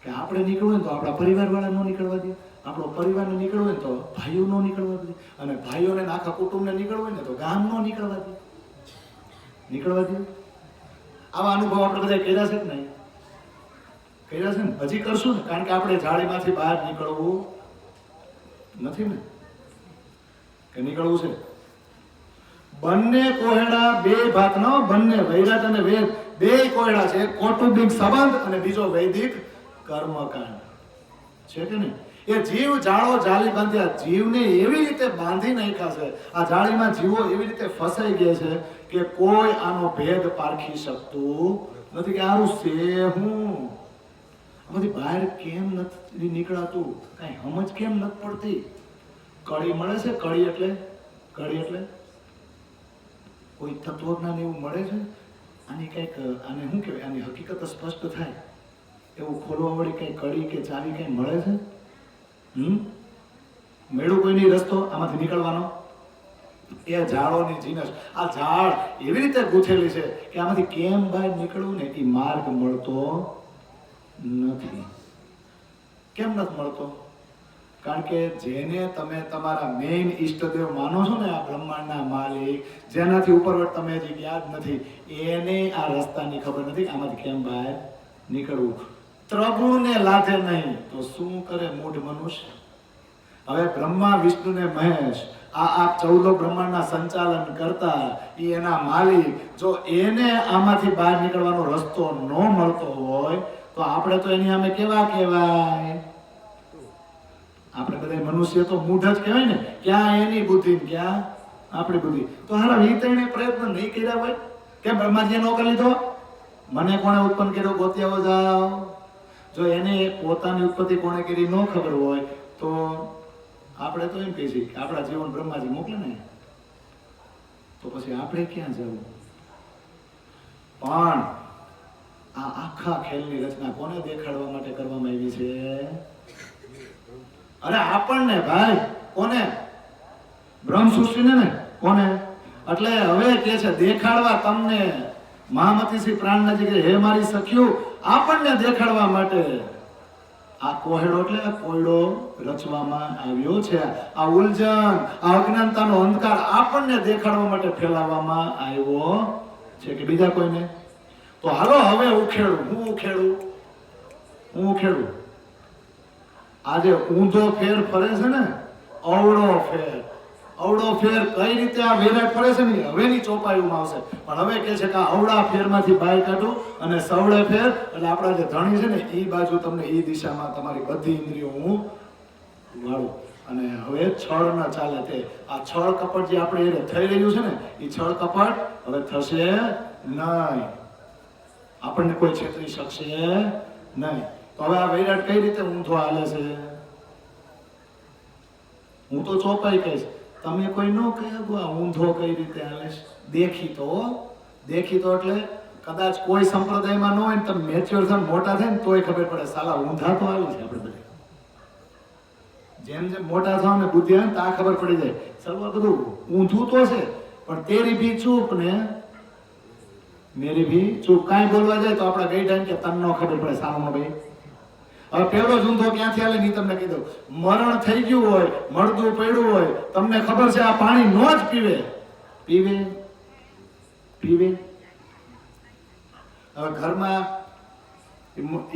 S1: કે આપણે નીકળવું ને તો આપણા પરિવારવાળા ન નીકળવા દે, આપણો પરિવારને નીકળવું હોય ને તો ભાઈઓ ન નીકળવા દે, અને ભાઈઓને આખા કુટુંબને નીકળવું હોય ને તો ગામ ન નીકળવા દે. આવા અનુભવ આપણે બધા કર્યા છે કે નહીં? કર્યા છે ને? હજી કરશું ને, કારણ કે આપણે જાળીમાંથી બહાર નીકળવું નથી ને, કે નીકળવું છે. બંને કોયડા બે ભાતનો, બંને વૈરાટ અને વેદ બે કોયડા છે. એક કૌટુંબિક સંબંધ અને બીજો વૈદિક કર્મકાંડ છે કે નહીં? એ જીવ જાળો જાળી બાંધ્યા, જીવને એવી રીતે બાંધી નાખ્યા છે, આ જાળીમાં જીવો એવી રીતે ફસાઈ ગયા છે કે કોઈ આનો ભેદ પારખી શકતું નથી કે આરું છે હું. આમાંથી બહાર કેમ નથી નીકળાતું? કઈ સમજ કેમ નથી પડતી? કડી મળે છે. કડી એટલે કોઈ તત્વજ્ઞાન એવું મળે છે આની કંઈક, આને શું કહેવાય, આની હકીકત સ્પષ્ટ થાય એવું ખોલવા વળી કઈ કડી કે ચાવી કઈ મળે છે? મેળું કોઈ નહીં રસ્તો આમાંથી નીકળવાનો? એ ઝાડોની જીનસ, આ ઝાડ એવી રીતે ગૂંથેલી છે કે આમાંથી કેમ બહાર નીકળવું ને એ માર્ગ મળતો નથી. કેમ નથી મળતો? કારણ કે જેને તમે તમારા મેઇન ઈષ્ટદેવ માનો છો ને, આ બ્રહ્માંડના માલિક, જેનાથી ઉપરવટ તમે હજી ગયા જ નથી, એને આ રસ્તાની ખબર નથી આમાંથી કેમ બહાર નીકળવું. ત્રગુણને લાથે નહીં તો શું કરે મૂઢ મનુષ્ય? હવે બ્રહ્મા વિષ્ણુ ને મહેશ આ 14 બ્રહ્માંડના સંચાલન કરતા એના માલિક, જો એને આમાંથી બહાર નીકળવાનો રસ્તો ન મળતો હોય તો આપણે તો એની સામે કેવા કહેવાય? આપણે બધા મનુષ્ય તો મૂઢ જ કહેવાય ને. ક્યાં એની બુદ્ધિ, ક્યાં આપણી બુદ્ધિ? તો હારા વિતરણે પ્રયત્ન નહીં કર્યા હોય કેમ બ્રહ્માજીએ ન કરી લીધો? મને કોણે ઉત્પન્ન કર્યો ગોત્યાઓ જાઓ. જો એને પોતાની ઉત્પત્તિ કોણે કરી ન ખબર હોય તો આપણે તો એમ કહી છીએ કે આપણા જીવન બ્રહ્માજી મોકલે ને, તો પછી આપણે ક્યાં જવું? પણ આ આખા ખેલની રચના કોને દેખાડવા માટે કરવામાં આવી છે? અરે આપણને ભાઈ. કોને? બ્રહ્મ સૃષ્ટિને ને. કોને? એટલે હવે કે છે દેખાડવા તમને. મહામતી શ્રી પ્રાણનાજી કે હે મારી સખ્યું, આપણને દેખાડવા માટે આ કોહેડો એટલે કોયડો રચવામાં આવ્યો છે. આ ઉલઝન, આ અજ્ઞાનતાનો અંધકાર આપણને દેખાડવા માટે ફેલાવવામાં આવ્યો છે કે બીજા કોઈને? તો હાલો હવે ઉખેડું. હું ઉખેડું. આજે ઊંધો ફેર ફરે છે ને, અવળો ફેર કઈ રીતે આ વેરાટ ફરે છે ને હવેની ચોપાઈમાં આવશે. પણ હવે કે છે કે આ અવળા ફેરમાંથી બહાર કાઢું અને સવળે ફેર, એટલે આપણા જે ધણી છે ને એ બાજુ તમને એ દિશામાં તમારી બધી ઇન્દ્રિયો હું વાળું. અને હવે છળ ન ચાલે તે. આ છળ કપટ જે આપણે એને થઈ રહ્યું છે ને એ છળ કપટ હવે થશે નહીં. આપણને કોઈ છેતરી શકશે નહીં. તો હવે આ વૈરાટ કઈ રીતે ઊંધો હાલે છે? હું તો ચોપાઈ કહીશ, તમે કોઈ ન કહે આ ઊંધો કઈ રીતે હાલે છે. દેખીતો એટલે કદાચ કોઈ સંપ્રદાયમાં ન હોય ને તમે મેચ્યોર થાય મોટા થાય ને તોય ખબર પડે સાલા ઊંધા તો હાલું છે. આપણે બધા જેમ મોટા થાવ ને બુદ્ધિ આવે ને ત્યાં ખબર પડી જાય સર્વ બધું ઊંધું તો છે, પણ તેરી ભી ચૂપ ને મેરી ભી ચૂપ. કાંઈ બોલવા જાય તો આપણા ગઈ ટાઈમ કે તને ન ખબર પડે સામનો ભાઈ. હવે પહેલો જ ઊંધો ક્યાંથી હાલે નહીં તમને કહી દઉં. મરણ થઈ ગયું હોય, મળદું પડ્યું હોય, તમને ખબર છે આ પાણી ન જ પીવે. હવે ઘરમાં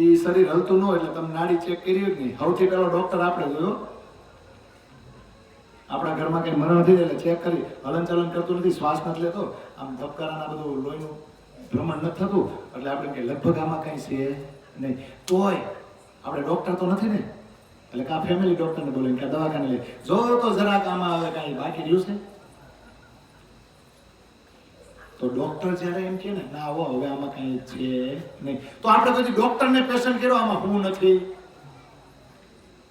S1: એ શરીર હલતું ન હોય એટલે તમે નાડી ચેક કરી હોય નહીં. સૌથી પહેલો ડોક્ટર આપણે જોયો. આપણા ઘરમાં કઈ મરણ થઈ જાય એટલે ચેક કરી, હલનચલન કરતું નથી, શ્વાસ નથી લેતો, આમ ધબકારાના બધું લોહીનું ભ્રમણ નથી થતું, એટલે આપણે કઈ લગભગ આમાં કઈ છે નહીં. તોય આપણે ડોક્ટર તો નથી ને, એટલે કા ફેમિલી ડોક્ટરને બોલાવીને કે દવાખાને લે જો તો જરાક આમાં હવે કાંઈ બાકી રહ્યું છે તો ડોક્ટર જ્યારે એમ કે ને ના આવો હવે આમાં કાંઈ છે નહીં તો આપણે પછી ડોક્ટરને પેશન્ટ કર્યો આમાં હું નથી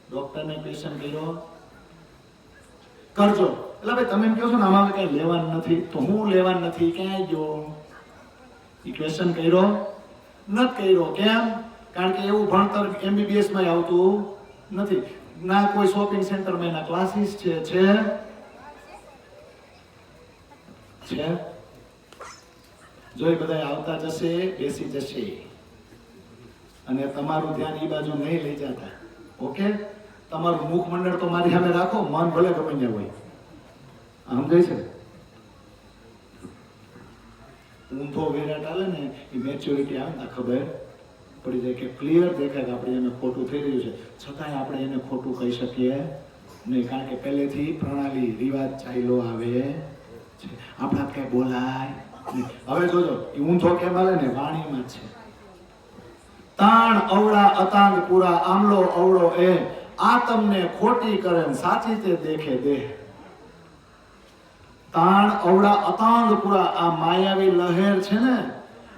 S1: ડોક્ટરને પેશન્ટ કર્યો કરજો એટલે ભાઈ તમે એમ કહો છો ને આમાં કઈ લેવાનું નથી તો હું લેવાનું નથી ક્યાંય ગયો એ ક્વેશ્ચન કર્યો નથી કર્યો કેમ કારણ કે એવું ભણતર MBBS માં આવતું નથી ના કોઈ શોપિંગ સેન્ટરમાં એના ક્લાસીસ છે જો એ બધા આવતા જશે બેસી જશે અને તમારું ધ્યાન એ બાજુ નહીં લઈ જતા ઓકે તમારું મુખમંડળ તો મારી સામે રાખો મન ભલે ગમે ત્યાં હોય સમજાય છે ઊંધો વિરાટ આવે ને એ મેચ્યોરિટી આવે ને ખબર પડી જાય કે ક્લિયર દેખાય કે આપણે એને ખોટું થઈ રહ્યું છે છતાંય આપણે એને ખોટું કહી શકીએ નહીં કારણ કે પહેલેથી પ્રણાલી રિવાજ ચાલ્યો આવે છે આપણા કઈ બોલાય નહીં. હવે જોજો એ ઊંધો કેમ આવે ને વાણીમાં જ છે તાણ અવળા અતાંગ પૂરા આમલો અવળો એ આ તમને ખોટી કરે ને સાચી તે દેખે દેહ તાણ અવળા અતાંગ પૂરા આ માયાવી લહેર છે ને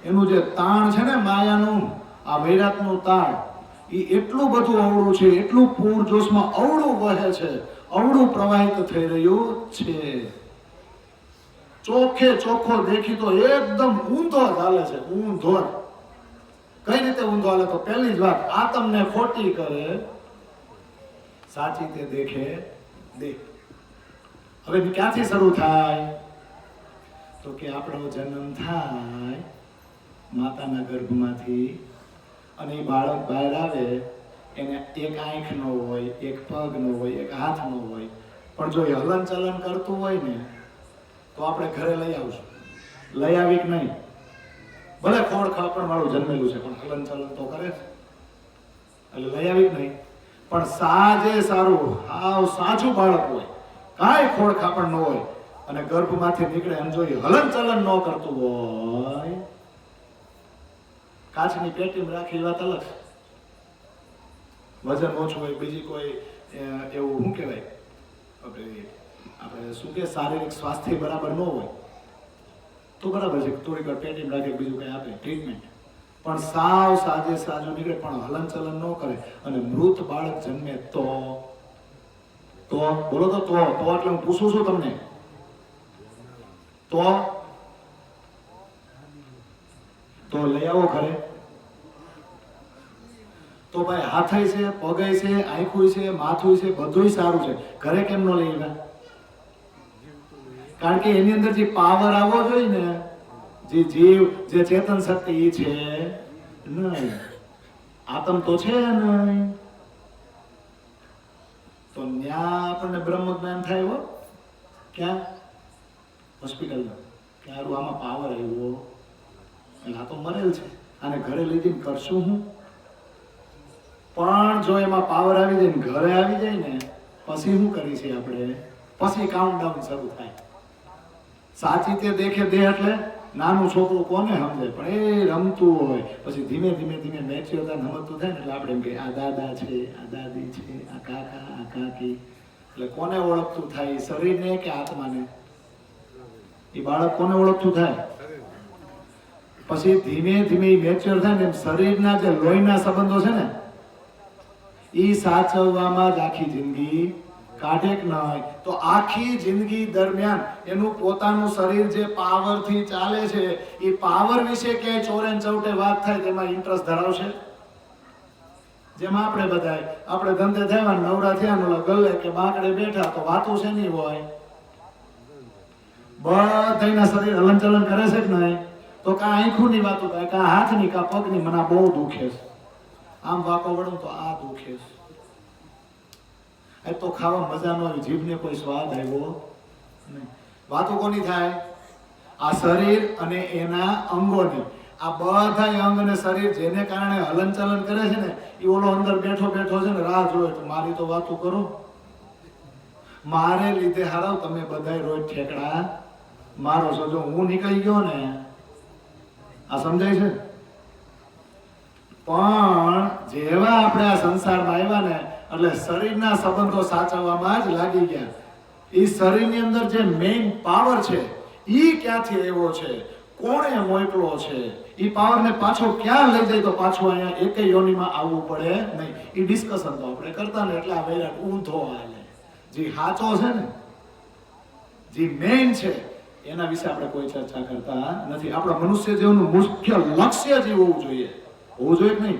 S1: એનું જે તાણ છે ને માયાનું આ વૈરાગનું તાણ એ એટલું બધું અવળું છે એટલું પૂરજોશમાં અવળું વહે છે અવળું પ્રવાહિત થઈ રહ્યું છે ચોખ્ખે ચોખ્ખો દેખી તો એકદમ ઊંધો ચાલે છે ઊંધો કઈ રીતે ઊંધો હાલે તો પહેલી જ વાત આ તમને ખોટી કરે સાચી તે દેખે દેખ હવે ક્યાંથી શરૂ થાય તો કે આપણો જન્મ થાય માતાના ગર્ભમાંથી અને એ બાળક બહાર આવે એને એક આંખ ન હોય એક પગ ન હોય એક હાથ ન હોય પણ જો એ હલન ચલન કરતું હોય ને તો આપણે ઘરે લઈ આવશું લઈ આવી કે નહીં ભલે ખોડ ખાપણ વાળું જન્મેલું છે પણ હલન ચલન તો કરે છે એટલે લઈ આવી કે નહીં પણ સાજે સારું હાવ સાચું બાળક હોય કાંઈ ખોડ ખાપણ ન હોય અને ગર્ભમાંથી નીકળે એમ જોઈએ હલન ચલન ન કરતું હોય કાચની પેટીમાં રાખી વાત અલગ વજન ઓછું હોય બીજી કોઈ એવું શું કહેવાય આપણે શું કે શારીરિક સ્વાસ્થ્ય બરાબર ન હોય તો બરાબર છે થોડીક વાર પેટીમાં રાખે બીજું કંઈ આપે ટ્રીટમેન્ટ પણ સાવ સાજે સાજું નીકળે પણ હલન ચલન ન કરે અને મૃત બાળક જન્મે તો બોલો તો એટલે હું પૂછું છું તમને તો લઈ આવો ઘરે તો ભાઈ હાથય છે પગય છે આંખું છે માથું છે બધુંય સારું છે ઘરે કેમ ન લઈ આવ્યા કારણ કે એની અંદર જે પાવર આવવો જોઈએ ને જે જીવ જે ચેતન શક્તિ એ છે નહીં આત્મ તો છે નહીં તો ન્યા આપણને બ્રહ્મ જ્ઞાન થાય હો ક્યાં હોસ્પિટલમાં કે હારું આમાં પાવર આવ્યો એટલે આ તો મરેલ છે આને ઘરે લઈ જઈને કરશું હું પણ જો એમાં પાવર આવી જાય ને ઘરે આવી જાય ને પછી શું કરી છે આપણે પછી કાઉન્ટડાઉન શરૂ થાય સાચી તે દેખે દે એટલે નાનું છોકરું કોને સમજે પણ એ રમતું હોય પછી ધીમે ધીમે ધીમે મેચ્યોર સમજતું થાય ને એટલે આપણે એમ કે આ દાદા છે આ દાદી છે આ કાકા આ કાકી એટલે કોને ઓળખતું થાય શરીરને કે આત્માને એ બાળક કોને ઓળખતું થાય પછી ધીમે ધીમે મેચ્યોર થાય ને એમ શરીરના જે લોહીના સંબંધો છે ને એ સાચવવામાં જ આખી જિંદગી કાઢે કે નહીં તો આખી જિંદગી દરમિયાન એનું પોતાનું શરીર જે પાવરથી ચાલે છે એ પાવર વિશે ક્યાંય ચોરે ચૌટે વાત થાય તેમાં ઇન્ટરેસ્ટ ધરાવશે જેમાં આપણે બધાય આપણે ધંધે થયા નવરા થયા ગલ્લે કે બાકડે બેઠા તો વાતો છે નહીં હોય બધાના શરીર હલનચલન કરે છે કે નહીં તો કાં આંખોની વાતો થાય કાં હાથની કાં પગની મને બહુ દુખે છે આમ વાકો વળું તો આ દુખે છે તો ખાવા મજા ન આવી જીભને કોઈ સ્વાદ આવ્યો નહીં વાતો કોની થાય આ શરીર અને એના અંગોની આ બધા અંગ અને શરીર જેને કારણે હલનચલન કરે છે ને એ ઓલો અંદર બેઠો બેઠો છે ને રાહ જોવે તો મારી તો વાતો કરો મારે લીધે હારો તમે બધાય રોજ ઠેકડા મારો છો જો હું નીકળી ગયો ને આ સમજાય છે પણ જેવા આપણે આ સંસારમાં આવ્યા ને એટલે શરીરના સંબંધો સાચવવામાં જ લાગી ગયા. એ શરીરની અંદર જે મેઇન પાવર છે એ ક્યાંથી આવ્યો છે, કોણે મોકલો છે, એ પાવરને પાછો ક્યાં લઈ જાય તો પાછો અહીંયા એક યોનિમાં આવવું પડે નહીં. એ ડિસ્કશન તો આપણે કરતા ને એટલે આ વૈરાટ ઊંધો હાલે. જે સાચો છે ને, જે મેઇન છે એના વિશે આપણે કોઈ ચર્ચા કરતા નથી. આપણા મનુષ્ય જીવનનું મુખ્ય લક્ષ્ય જે હોવું જોઈએ કે નહીં?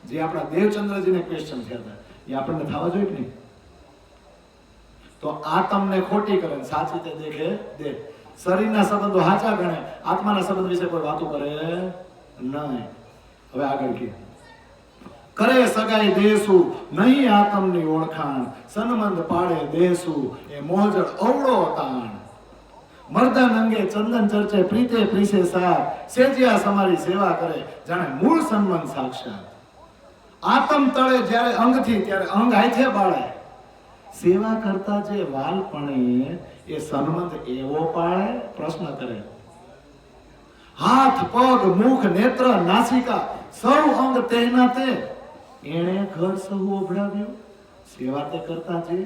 S1: જે આપણા દેવચંદ્રજીને ક્વેશ્ચન થયા હતા એ આપણને થવા જોઈએ કે નહીં? તો આ તમને ખોટી કરે સાચી તે દેખે દે. શરીરના સંબંધો સાચા ગણે, આત્માના સંબંધ વિશે કોઈ વાતો કરે નહીં. હવે આગળ કે કરે સગાઈ દેસુ નહીં આતમની ઓળખાણ, સન્મંદ પાડે દેસુ એ મોજળ અવળો તાણ. મર્દન અંગે ચંદન ચર્ચે પ્રીતે પ્રીસે સાર, સેજિયા સમારી સેવા કરે જાણે મૂળ સન્મંદ સાક્ષાત. આતમ તળે જ્યારે અંગથી ત્યારે અંગ હાથે બાળે, સેવા કરતા જે વાલપણે એ સન્મંદ એવો પાળે. પ્રશ્ન કરે હાથ પગ મુખ નેત્ર નાસિકા સૌ અંગ તેના તે, એણે ઘર સૌ ઓભળાવ્યું સેવા તે કરતા છે.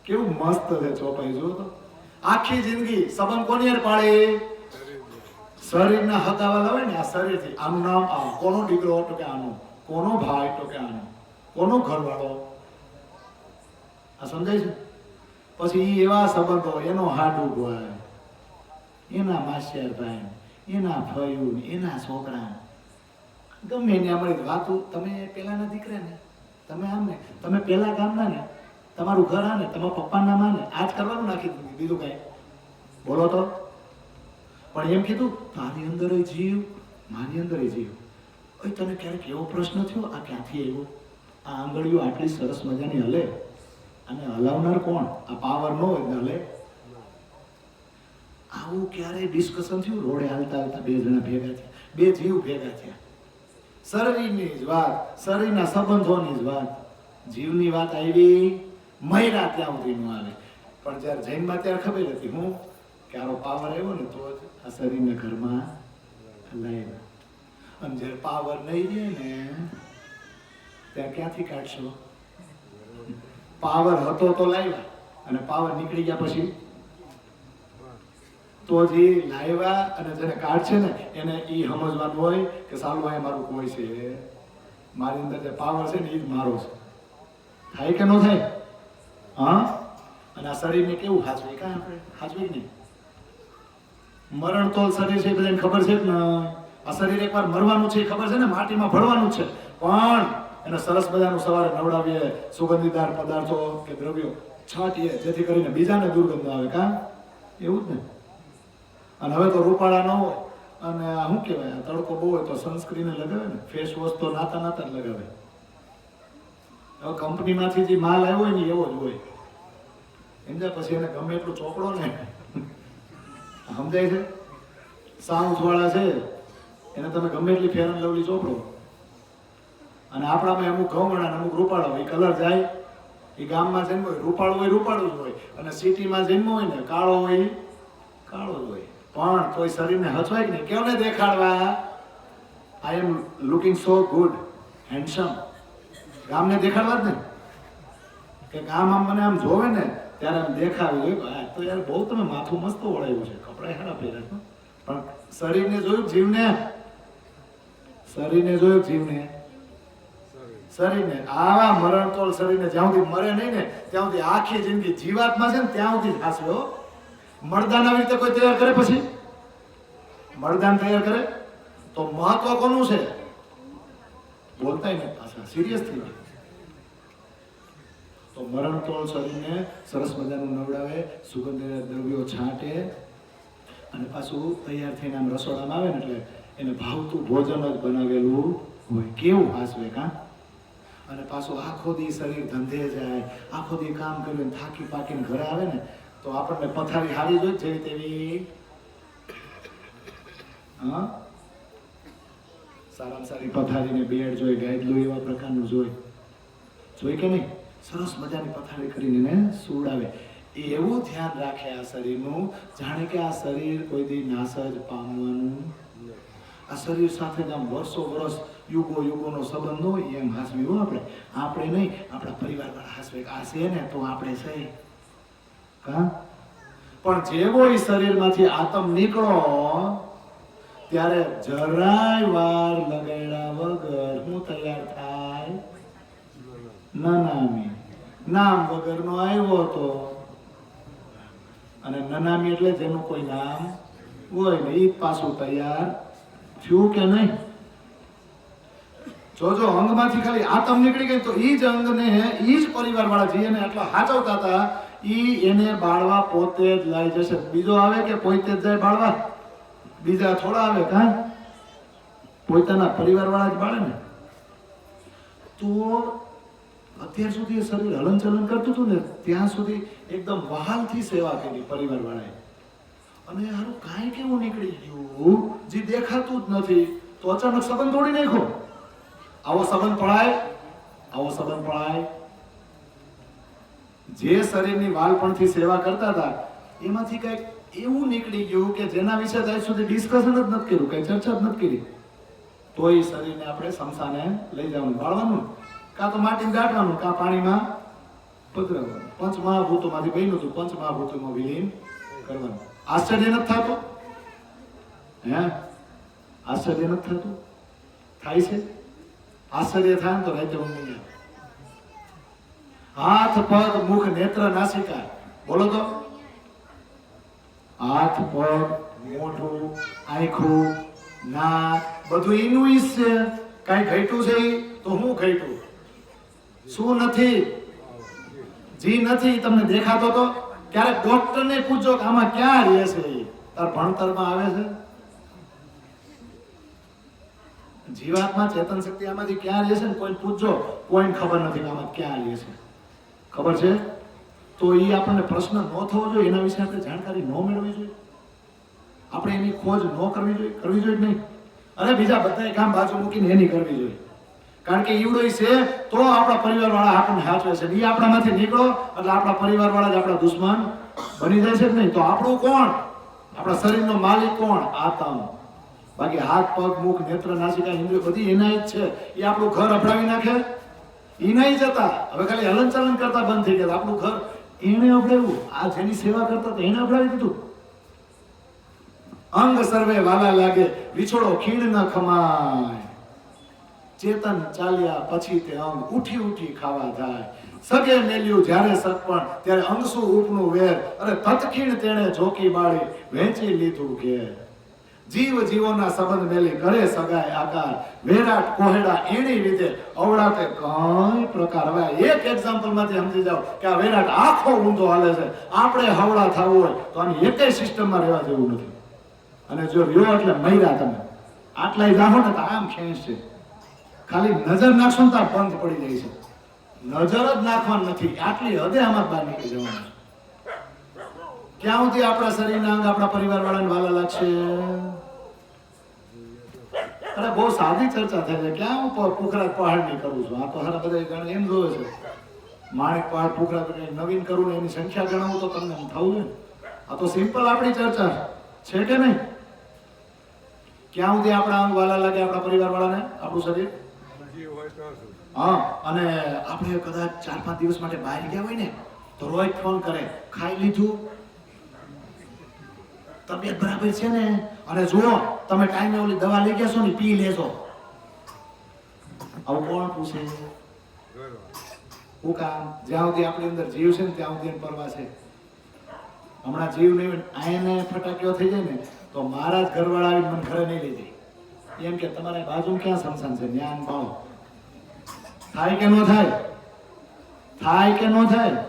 S1: કેવું મસ્ત છે ચોપાઈ. જો તો આખી જિંદગી સંબંધ કોની હારે પાળે? શરીરના હકાવાલા હોય ને આ શરીરથી. આનું નામ આ, કોનો દીકરો તો કે આનો, કોનો ભાઈ તો કે આનો, કોનો ઘરવાળો. આ સમજાય છે? પછી એવા સંબંધો, એનો હાડુ ભાઈ, એના માસિયાર ભાઈ, એના ફયું, એના છોકરા, ગમે એને મળી વાતું. તમે પેલાના દીકરા ને, તમે આમ ને, તમે પેલા ગામના ને, તમારું ઘર આ ને, તમારા પપ્પાના માં ને, આજ કરવાનું નાખી દીધું. બીજું કઈ બોલો તો. પણ એમ કીધું તારી અંદર જીવ, મારી અંદર જીવ. તને ક્યારેક એવો પ્રશ્ન થયો આ ક્યાંથી આવ્યો? આ આંગળીઓ આટલી સરસ મજાની હલે, અને હલાવનાર કોણ? આ પાવર નો હોય હલે. આવું ક્યારે ડિસ્કશન થયું? રોડે હાલતા હાલતા બે જણા ભેગા થયા, બે જીવ ભેગા થયા. શરીરની જ વાત, શરીરના સંબંધોની જ વાત. જીવની વાત આવી મહિરા ત્યાં સુધી નો આવે. પણ જયારે જૈનમાં ત્યારે ખબર હતી હું કે આનો પાવર આવ્યો ને તો જ આ શરીરને ઘરમાં લાવ્યા. અને જયારે પાવર નહીં રહે ને ત્યારે ક્યાંથી કાઢશો? પાવર હતો તો લાવ્યા, અને પાવર નીકળી ગયા પછી તો જે લાવ્યા અને જેને કાઢશે ને એને એ સમજવાનું હોય કે સાલું અહીંયા મારું કોઈ છે, મારી અંદર જે પાવર છે ને એ જ મારો છે. થાય કે ન થાય? હા. અને આ શરીરને કેવું હાચવે? કાંઈ આપણે હાચવી જ નહીં. મરણ તો શરીર છે બધાને ખબર છે ને. આ શરીર એકવાર મરવાનું છે ખબર છે ને, માટીમાં ભળવાનું છે. પણ એને સરસ મજાનું સવારે નવડાવીએ, સુગંધીદાર પદાર્થો કે દ્રવ્યો છાંટીએ જેથી કરીને બીજાને દુર્ગંધ આવે. કા એવું જ ને? અને હવે તો રૂપાળા ન હોય અને શું કહેવાય, તડકો બહુ હોય તો સનસ્ક્રીન લગાવે ને, ફેસ વોશ તો નાતા નાતા જ લગાવે. હવે કંપનીમાંથી જે માલ આવ્યો હોય ને એવો જ હોય. સમજાય? પછી એને ગમે એટલું ચોપડો ને, સમજાય છે? સાઉથ વાળા છે એને તમે ગમે એટલી ફેર એન્ડ લવલી ચોપડો, અને આપણામાં અમુક ઘઉંવણા અમુક રૂપાળા હોય, કલર જાય. એ ગામમાં જન્મ હોય રૂપાળું હોય રૂપાળું જ હોય, અને સિટીમાં જન્મ હોય ને કાળો હોય કાળો જ હોય. પણ કોઈ શરીરને હચવાય કે નહીં? કેવને દેખાડવા I am looking so good handsome? ગામને દેખાડવા જ ને, કે ગામ આમ મને આમ જોવે ને ત્યારે આમ દેખાવી જોઈએ તો યાર બહુ તમે માથું મસ્ત ઓળાવ્યું છે, કપડા સારા પહેર્યા છે. પણ શરીરને જોયું જીવને? શરીરને જોયું જીવને? શરીરને આવા મરણતોલ શરીરને જ્યાં સુધી મરે નહીં ને ત્યાં સુધી આખી જિંદગી જીવાત્મા છે ને ત્યાં સુધી હાસવે. મળદાન આવી રીતે કોઈ તૈયાર કરે? પછી મળદાન તૈયાર કરે તો મહત્વ કોનું છે? બોલતા ને પાછા સિરિયસ થઈ જાય. તો મરણતોલ શરીરને સરસ મજાનું નવડાવે, સુગંધ દ્રવ્યો છાંટે, અને પાછું તૈયાર થઈને આમ રસોડામાં આવે ને એટલે એને ભાવતું ભોજન જ બનાવેલું હોય. કેવું હાસવે? કા? અને પાછું આખો દી શરીર ધંધે જાય, આખો દી કામ કરીને થાકી પાકીને ઘરે આવે ને તો આપણને પથારી હારી જોઈ જેવી તેવી. હા, સારામાં સારી પથારીને બેડ જોઈ, ગાઈડ એવા પ્રકારનું જોઈ કે નહીં? સરસ મજાની પથારી કરીને એને સુવડાવે. એવું ધ્યાન રાખે આ શરીરનું જાણે કે આ શરીર કોઈ દી નાશ જ પામવાનું. આ શરીર સાથે જ આમ વર્ષો વર્ષ યુગો યુગોનો સંબંધ હોય એમ હાસવી હોય આપણે નહીં, આપણા પરિવારવાળા હાસવે આ છે ને તો આપણે છે કા. પણ જેવો એ શરીરમાંથી આત્મ નીકળો ત્યારે જરાય વાર લગાડ્યા વગર હું તૈયાર થાય નનામી. નામ વગરનો આવ્યો હતો અને નનામી એટલે જેનું કોઈ નામ હોય ને એ પાછું તૈયાર થયું કે નહીં. જો અંગમાંથી ખાલી આત્મ નીકળી ગઈ તો ઈ જ અંગને ઈ જ પરિવાર વાળા જે એને આટલા હાચવતા હતા ઈ એને બાળવા પોતે જ લઈ જશે. બીજો આવે કે પોતે જ જાય બાળવા? બીજા થોડા આવે કા? પોતાના પરિવાર વાળા જ બાળે ને. તો અત્યાર સુધી એ શરીર હલનચલન કરતું હતું ને ત્યાં સુધી એકદમ વહાલથી સેવા કરી પરિવાર વાળાએ. અને હારું કાંઈ કેવું નીકળી ગયું જે દેખાતું જ નથી તો અચાનક સંબંધ તોડી નાખ્યો. આવો સંબંધ પડાય, આવો સંબંધ પડાય. જે શરીરની વાલપણથી સેવા કરતા હતા એમાંથી કંઈક એવું નીકળી ગયું કે જેના વિશે આજ સુધી ડિસ્કશન જ નથી કર્યું, કઈ ચર્ચા જ નથી કરી. તો એ શરીરને આપણે શમશાને લઈ જવાનું, બાળવાનું, કાં તો માટીમાં દાટવાનું, કાં પાણીમાં પધરાવવાનું. પંચમહાભૂતોમાંથી બન્યું હતું, પંચમહાભૂતોમાં વિલીન કરવાનું. આશ્ચર્ય નથી થતું? હે આશ્ચર્ય નથી થતું? થાય છે આશ્ચર્ય થાય ને તો રાતે ઊંઘી જાય. હાથ પગ મુખ નેત્ર નાસિકા બોલો તો. હાથ પગ મોઢું આંખું નાક બધું એનું ઈ છે. કઈ ઘટ્યું છે તો હું ઘટ્યું? શું નથી? જી નથી તમને દેખાતો તો ક્યારેક ડોક્ટરને પૂછો કે આમાં ક્યાં રહે છે? તાર ભણતરમાં આવે છે? જીવાત્મા ચેતન શક્તિ આમાંથી ક્યાં રહે છે ને કોઈ પૂછજો, કોઈને ખબર નથી કે આમાં ક્યાં રહે છે. ખબર છે તો એ આપણને પ્રશ્ન ન થવો જોઈએ, એના વિશે આપણે જાણકારી ન મેળવવી જોઈએ, આપણે એની ખોજ ન કરવી જોઈએ, કરવી જોઈએ નહીં. અને બીજા બધા કામ બાજુ મૂકીને એની કરવી જોઈએ. કારણ કે ઈવડો છે તો આપણા પરિવાર વાળા આપણને હાચવે છે. એ આપણામાંથી નીકળો એટલે આપણા પરિવાર વાળા જ આપણા દુશ્મન બની જાય છે જ નહીં. તો આપણું કોણ? આપણા શરીરનો માલિક કોણ? આત્મ. બાકી હાથ પગ મુખ નેત્ર નાસિકા ઇન્દ્રિયો બધી એના જ છે. એ આપણું ઘર અપડાવી નાખે એ નહીં જતા. હવે ખાલી હલનચલન કરતા બંધ થઈ ગયા. આપણું ઘર એને અપડાવ્યું. આ જેની સેવા કરતા એને અપડાવી દીધું. અંગ સર્વે વાલા લાગે વિછોડો ખીણ ન ખમાય. ચેતન ચાલ્યા પછી તે અંગ ઉઠી ઉઠી ખાવા જાય. સગે મેલ્યું જ્યારે સગપણ ત્યારે અંગસુ ઉપનું વેર. અરે તત્ખીણ તેણે જોકી બાળી વેચી લીધું ઘેર. જીવ જીવોના સંબંધ મેલી કરે સગાય આકાર. વેરાટ કોહેડા એની રીતે અવળાતે કઈ પ્રકાર. હવે એક એક્ઝામ્પલ માંથી સમજી જાઓ કે આ વેરાટ આખો ઊંધો હાલે છે. આપણે હવળા થવું હોય તો આની એકેય સિસ્ટમમાં રહેવા જેવું નથી. અને જો રહ્યો એટલે મૈરા તમે આટલાય જાહો ને તો આમ ખેંચ છે. ખાલી નજર નાખશો ને તો બંધ પડી જાય છે. નજર જ નાખવાનું નથી. આટલી હદે આમાં બહાર નીકળી જવાનું. ક્યાં સુધી આપણા શરીરના અંગ આપણા પરિવાર વાળાને વાલા લાગશે? અરે બહુ સાદી ચર્ચા થાય છે. ક્યાં હું પુખરાજ પહાડ ની કરું છું? આ તો હારા બધા ગણ એમ જોવે છે માણેક પહાડ પુખરાજ નવીન કરું ને એની સંખ્યા ગણાવું તો તમને થવું ને. આ તો સિમ્પલ આપણી ચર્ચા છે કે નહીં? ક્યાં સુધી આપણા અંગ વાલા લાગે આપણા પરિવાર વાળાને, આપણું શરીર? હા. અને આપણે કદાચ 4-5 દિવસ માટે બહાર ગયા હોય ને તો રોજ ફોન કરે, ખાઈ લીધું, તબિયત બરાબર છે ને, અને જુઓ તમે ટાઈમે ઓલી દવા લઈ ગયા છો ને પી લેજો. આવું કોણ પૂછે? હું કામ? જ્યાં સુધી આપણી અંદર જીવ છે ને ત્યાં સુધી પરવા છે. હમણાં જીવ નહીં આને ફટાકીઓ થઈ જાય ને તો મારા જ ઘરવાળા આવી મને ઘરે નહીં લઈ જાય. એમ કે તમારે બાજુ ક્યાં સમસાન છે જ્ઞાન પાડો. થાય કે ન થાય? થાય કે ન થાય?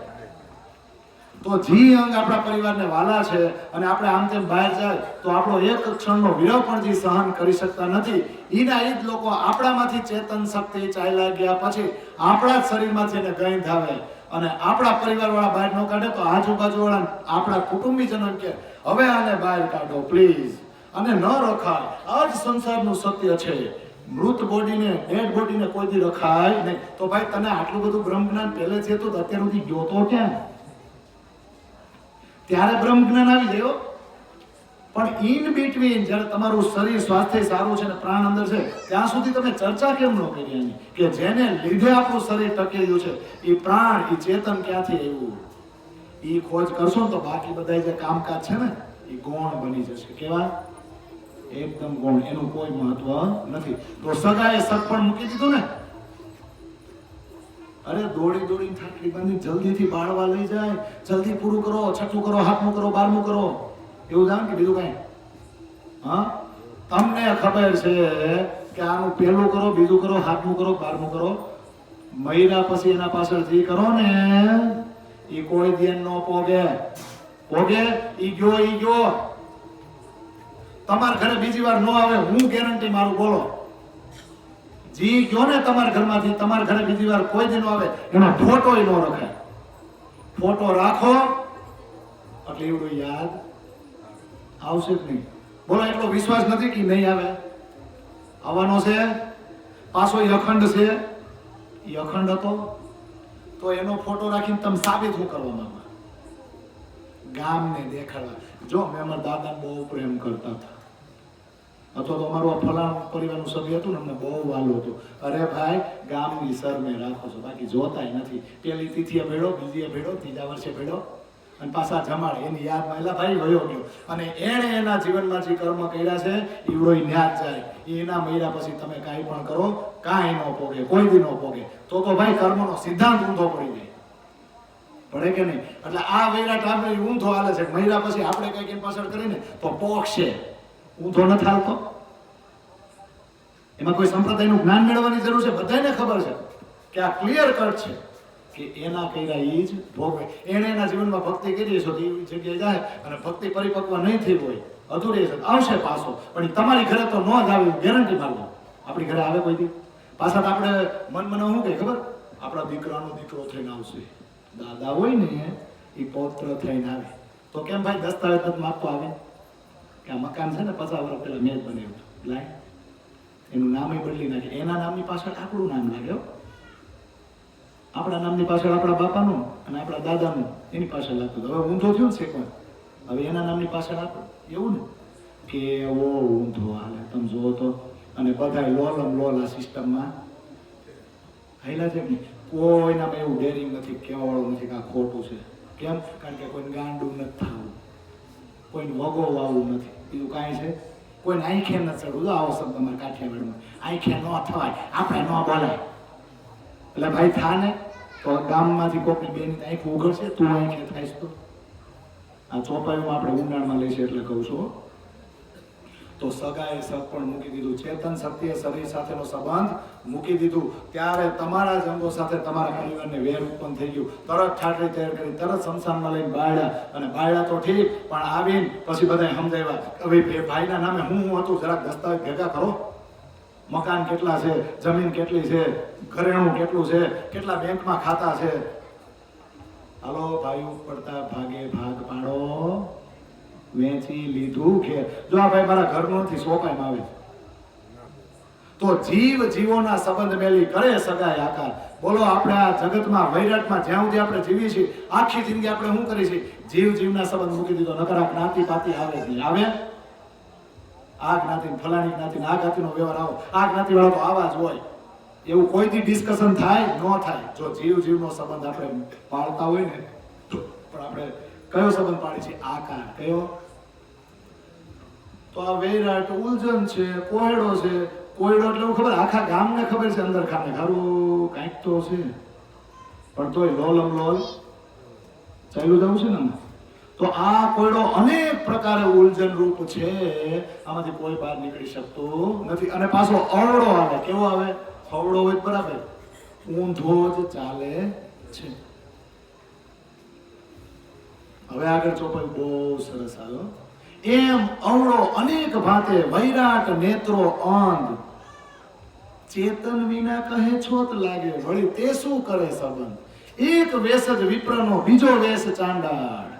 S1: તો જી અંગ આપણા પરિવારને વાલા છે અને આપણે આમ તેમ બહાર જાય તો આપણો એક ક્ષણનો વિરહ પણ જે સહન કરી શકતા નથી. એના એ જ લોકો આપણામાંથી ચેતન શક્તિ ચાલ્યા ગયા પછી આપણા જ શરીરમાંથી એને ગંધ આવે અને આપણા પરિવાર વાળા બહાર ન કાઢે તો આજુબાજુ વાળા આપણા કુટુંબીજનો કે હવે આને બહાર કાઢો પ્લીઝ, અને ન રખાય. આ જ સંસારનું સત્ય છે. મૃત બોડીને ડેડ બોડીને કોઈ દી રખાય નહીં. તો ભાઈ તને આટલું બધું બ્રહ્મ જ્ઞાન પહેલે છે તો અત્યાર સુધી ગયો તો ક્યાં? ત્યારે બ્રહ્મ જ્ઞાન આવી ગયો. પણ ઇન બિટવીન જ્યારે તમારું શરીર સ્વાસ્થ્ય સારું છે ને પ્રાણ અંદર છે ત્યાં સુધી તમે ચર્ચા કેમ ન કરી એની કે જેને લીધે આપણું શરીર ટકી રહ્યું છે એ પ્રાણ એ ચેતન ક્યાંથી આવ્યું એ ખોજ કરશો ને તો બાકી બધા જે કામકાજ છે ને એ ગૌણ બની જશે. કેવા? એકદમ ગૌણ, એનું કોઈ મહત્વ નથી. તો સગાએ સગ પણ મૂકી દીધું ને. અરે દોડી દોડીને થાકી બાંધી જલ્દીથી બાળવા લઈ જાય, જલ્દી પૂરું કરો, છઠ્ઠું કરો, હાથમું કરો, બારમું કરો, એવું જાણ કે બીજું કઈ? હા, તમને ખબર છે કે આનું પહેલું કરો, બીજું કરો, હાથમું કરો, બારમું કરો, મહિના પછી એના પાછળ જે કરો ને એ કોઈ ધ્યાન ન પોગે. ઈ ગયો. તમારા ઘરે બીજી વાર ન આવે, હું ગેરંટી મારું, બોલો. જી ગયો ને તમારા ઘરમાંથી, તમારા ઘરે બીજી વાર કોઈ દી ન આવે, એનો ફોટો ન રખાય. ફોટો રાખો એટલે એવડું યાદ આવશે જ નહીં. બોલો, એટલો વિશ્વાસ નથી કે નહીં આવે? આવવાનો છે. પાછો એ અખંડ છે. એ અખંડ હતો તો એનો ફોટો રાખીને તમે સાબિત શું કરવા માંગો? ગામને દેખાડવા. જો મેં અમારા દાદાને બહુ પ્રેમ કરતા હતા, અથવા તો અમારું આ ફલાણું પરિવારનું સભ્ય હતું ને અમને બહુ વાલું હતું. અરે ભાઈ, ગામની સર મેં રાખો છો, બાકી જોતાય નથી. પેલી તિથિએ ભેડો, બીજીએ ભેડો, ત્રીજા વર્ષે ભેડો, અને પાછા જમાડે. એની યાદમાં એલા ભાઈ વયો ગયો, અને એણે એના જીવનમાં જે કર્મ કર્યા છે એવડો ન્યાજ જાય. એના મહિના પછી તમે કાંઈ પણ કરો, કાંઈ ન પોગે, કોઈ દી ન પોગે. તો ભાઈ કર્મનો સિદ્ધાંત ઊંધો પડી જાય. પડે કે નહીં? એટલે આ વૈરાટ આપણે ઊંધો હાલે છે. મહિના પછી આપણે કઈક એની પાછળ કરીને તો પોક્ષે ઊંધો નથી હાલતો. એમાં કોઈ સંપ્રદાયનું જ્ઞાન મેળવવાની જરૂર છે. બધાને ખબર છે કે આ ક્લિયર કટ છે કે એના કર્યા એ જ ભોગવે. એણે એના જીવનમાં ભક્તિ કરી છે તો એ જગ્યાએ જાય, અને ભક્તિ પરિપક્વ નહીં થઈ હોય, અધૂરી છે, આવશે પાછો. પણ તમારી ઘરે તો ન જ આવે, ગેરંટી મારજો. આપણી ઘરે આવે કોઈ દી પાછા તો આપણે મનમાં શું કહે ખબર? આપણા દીકરાનો દીકરો થઈને આવશે. દાદા હોય ને એ પૌત્ર થઈને આવે તો કેમ ભાઈ દસ્તાવેજ નથી માપતો આવે કે આ મકાન છે ને 50 વર્ષ પહેલા મેં જ બનાવ્યું હતું, લાય એનું નામ બદલી નાખે. એના નામની પાછળ આપણું નામ લાગ્યો, આપણા નામની પાછળ આપણા બાપાનું અને આપણા દાદાનું એની પાછળ લાગતું. હવે ઊંધો થયું ને શેકવા, હવે એના નામની પાછળ આપણું. એવું ને કે એવો ઊંધો હાલે તમે જુઓ તો. અને બધા લોલમ લોલ આ સિસ્ટમમાં હાઈલા છે ને. કોઈનામાં એવું ડેરિંગ નથી, કહેવા વાળું નથી કે આ ખોટું છે. કેમ? કારણ કે કોઈને ગાંડું નથી થવું, કોઈને વગો વાવવું નથી, બીજું કાંઈ છે. કોઈને આંખે ન ચડવું. આવો શબ્દ અમારે કાઠિયાવાડમાં, આંખે ન થવાય, આપણે ન બોલાય. એટલે ભાઈ થા ને તો ગામમાંથી કોકની બેની આંખ ઉઘડશે, તું આંખે થાઈશ તો. આ ચોપાઈમાં આપણે ઊંડાણમાં લઈશું એટલે કહું છું. તો સગાએ સગ પણ મૂકી દીધું. ચેતન શક્તિએ શરીર સાથેનો સંબંધ મૂકી દીધું. ત્યારે તમારા જ અંગો સાથે તમારા પરિવારને વેર ઉત્પન્ન થઈ ગયું. તરત ઠાઠરી તૈયાર કરી, તરત સંસારમાં લઈને બાળ્યા. અને બાળ્યા તો ઠીક, પણ આવીને પછી બધાય સમજાવ્યા હવે ભાઈના નામે હું હતું, જરાક દસ્તાવેજ ભેગા કરો. મકાન કેટલા છે, જમીન કેટલી છે, ઘરેણું કેટલું છે, કેટલા બેંકમાં ખાતા છે. હાલો ભાઈ, પડતા ભાગે ભાગ પાડો. વેચી લીધું કે જો આ ભાઈ મારા ઘરનું નથી, સોપાઈમાં આવે તો જીવ જીવોના સંબંધ મેલી કરે સગાઈ આકાર. બોલો, આપણે આ જગતમાં વૈરાટમાં જ્યાં સુધી આપણે જીવી છીએ, આખી જિંદગી આપણે શું કરી છે? જીવ જીવના સંબંધ મૂકી દીધો. નકર આ જ્ઞાતિ પાતી આવે જ નહીં. આવે આ જ્ઞાતિ ફલાણી જ્ઞાતિ આ જ્ઞાતિનો વ્યવહાર આવો, આ જ્ઞાતિ વાળો તો આવા જ હોય, એવું કોઈથી ડિસ્કશન થાય ન થાય. જો જીવ જીવનો સંબંધ આપણે પાળતા હોય ને, પણ આપણે કયો સંબંધ પાડી છે? આકાર. કયો? તો આ વૈરાટ ઉલઝન છે, કોયડો છે. કોયડો એટલે એવું ખબર, આખા ગામને ખબર છે અંદર ખાને ખારું કાંઈક તો છે, પણ તોય લોલમ લોલ ચાલ્યું જવું છે ને. તો આ કોયડો અનેક પ્રકારે ઉલઝન રૂપ છે, આમાંથી કોઈ બહાર નીકળી શકતું નથી. અને પાછો અવળો આવે. કેવો આવે? અવળો હોય બરાબર, ઊંધો જ ચાલે છે. હવે આગળ ચોપાઈ બહુ સરસ આવ્યો. એમ અવળો અનેક ભાતે વૈરાટ નેત્રો અંધ, ચેતન વિના કહે છોત લાગે, વળી તે શું કરે સંબંધ? એક વેશ જ વિપ્રનો, બીજો વેશ ચાંડાળ,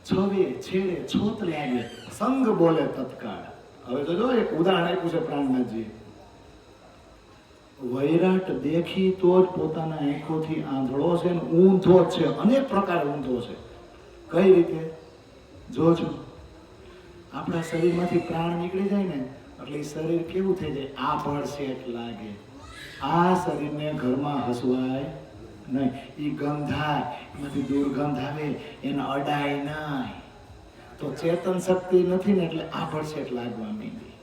S1: છવે છેડે છોત લાગે, સંગ બોલે તત્કાળ. હવે તો જો એક ઉદાહરણ આપ્યું છે પ્રાણનાથજી. વૈરાટ દેખી તો જ પોતાના આંખોથી આંધળો છે ને ઊંધો છે, અનેક પ્રકારે ઊંધો છે. કઈ રીતે? જોજો આપણા શરીરમાંથી પ્રાણ નીકળી જાય ને એટલે એ શરીર કેવું થઈ જાય, આ ભળસેટ લાગે. આ શરીરને ઘરમાં હસવાય નહીં, એ ગંધાય, એમાંથી દુર્ગંધ આવે, એને અડાય નહીં. તો ચેતન શક્તિ નથી ને એટલે આ ભળસેટ લાગવા માંડી.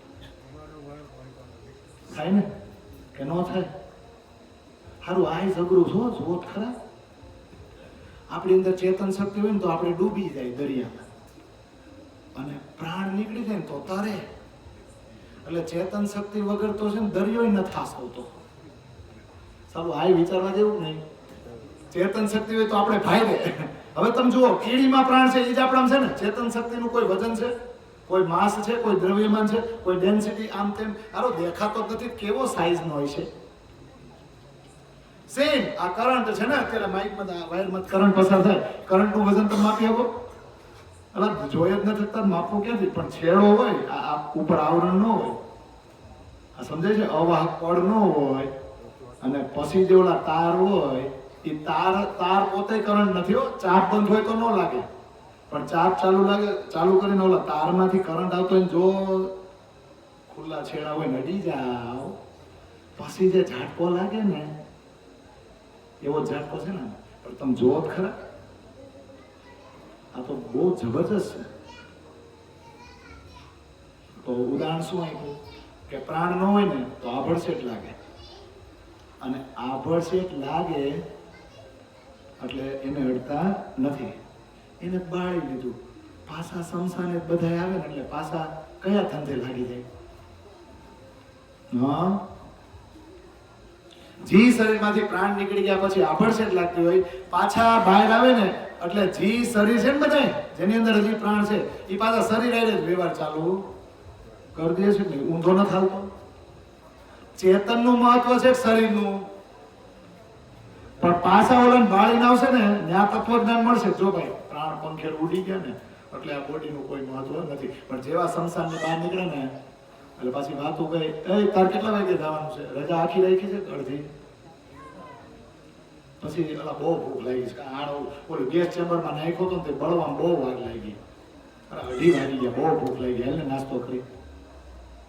S1: થાય ને કે ન થાય? સારું, આ ઝઘડું છો જોત ખરા. આપણી અંદર ચેતન શક્તિ હોય ને તો આપણે ડૂબી જાય દરિયામાં, અને પ્રાણ નીકળી જાય ને તો તરે. એટલે ચેતન શક્તિ વગર તો છે ને દરિયો ન થાસવતો. સારું, આ વિચારવા જેવું નહીં. ચેતન શક્તિ હોય તો આપણે ભાઈ દે. હવે તમે જુઓ, કીડીમાં પ્રાણ છે, એ જ આપણામાં છે ને. ચેતન શક્તિનું કોઈ વજન છે, કોઈ માસ છે, કોઈ દ્રવ્યમાન છે, કોઈ ડેન્સિટી, આમ તેમ આરો દેખાતો જ નથી. કેવો સાઈઝનો હોય છે. સેમ આ કરંટ છે ને, અત્યારે માઇકમાં વાયરમાં કરંટ પસાર થાય, કરંટનું વજન તમે માપી શકો? એટલે જોઈ જ નથી શકતા, માપવું ક્યાંથી? પણ છેડો હોય, આ ઉપર આવરણ ન હોય, આ સમજાય છે, અવાહક પડ ન હોય, અને પછી જે ઓલા તાર હોય, એ તાર પોતે કરંટ નથી હો. ચાપ બંધ હોય તો ન લાગે, પણ ચાપ ચાલુ લાગે, ચાલુ કરીને ઓલા તારમાંથી કરંટ આવતો હોય, જો ખુલ્લા છેડા હોય નડી જાઓ, પછી જે ઝાટકો લાગે ને એવો ઝાટકો છે ને. પણ તમે જોવો જ ખરા, આ તો બહુ જબરજસ્ત છે. તો ઉદાહરણ શું આપ્યું કે પ્રાણ ન હોય ને તો આભડસેટ લાગે, અને આભડસેટ લાગે એટલે એને અડતા નથી. એને બાળી લીધું, પાછા સંસાને બધા આવે ને એટલે પાછા કયા ધંધે લાગી જાય? હા, જી શરીરમાંથી પ્રાણ નીકળી ગયા પછી આભડસેટ લાગતી હોય, પાછા બહાર આવે ને એટલે જી શરીર છે ને બધા જેની અંદર હજી પ્રાણ છે, એ પાછા શરીર આવીને જ વ્યવહાર ચાલુ કરી દે છે ને. ઊંધો ન થાલતો. ચેતનનું મહત્વ છે શરીરનું, પણ પાછા ઓલાને બાળીને આવશે ને ત્યાં તત્વજ્ઞાન મળશે. જો ભાઈ પ્રાણ પંખેર ઉડી ગયા ને એટલે આ બોડીનું કોઈ મહત્વ નથી. પણ જેવા સંસારની બહાર નીકળે ને એટલે પાછી વાતો ગઈ, એ તાર કેટલા વાગે જવાનું છે? રજા આખી રાખી છે અડધી? પછી ઓલા બહુ ભૂખ લાગી છે, આડો ઓલું ગેસ ચેમ્બરમાં નાખ્યો તો તે બળવામાં બહુ વાર લાગી, 2:30 વાગી ગયા, બહુ ભૂખ લાગી, એટલે નાસ્તો કરી.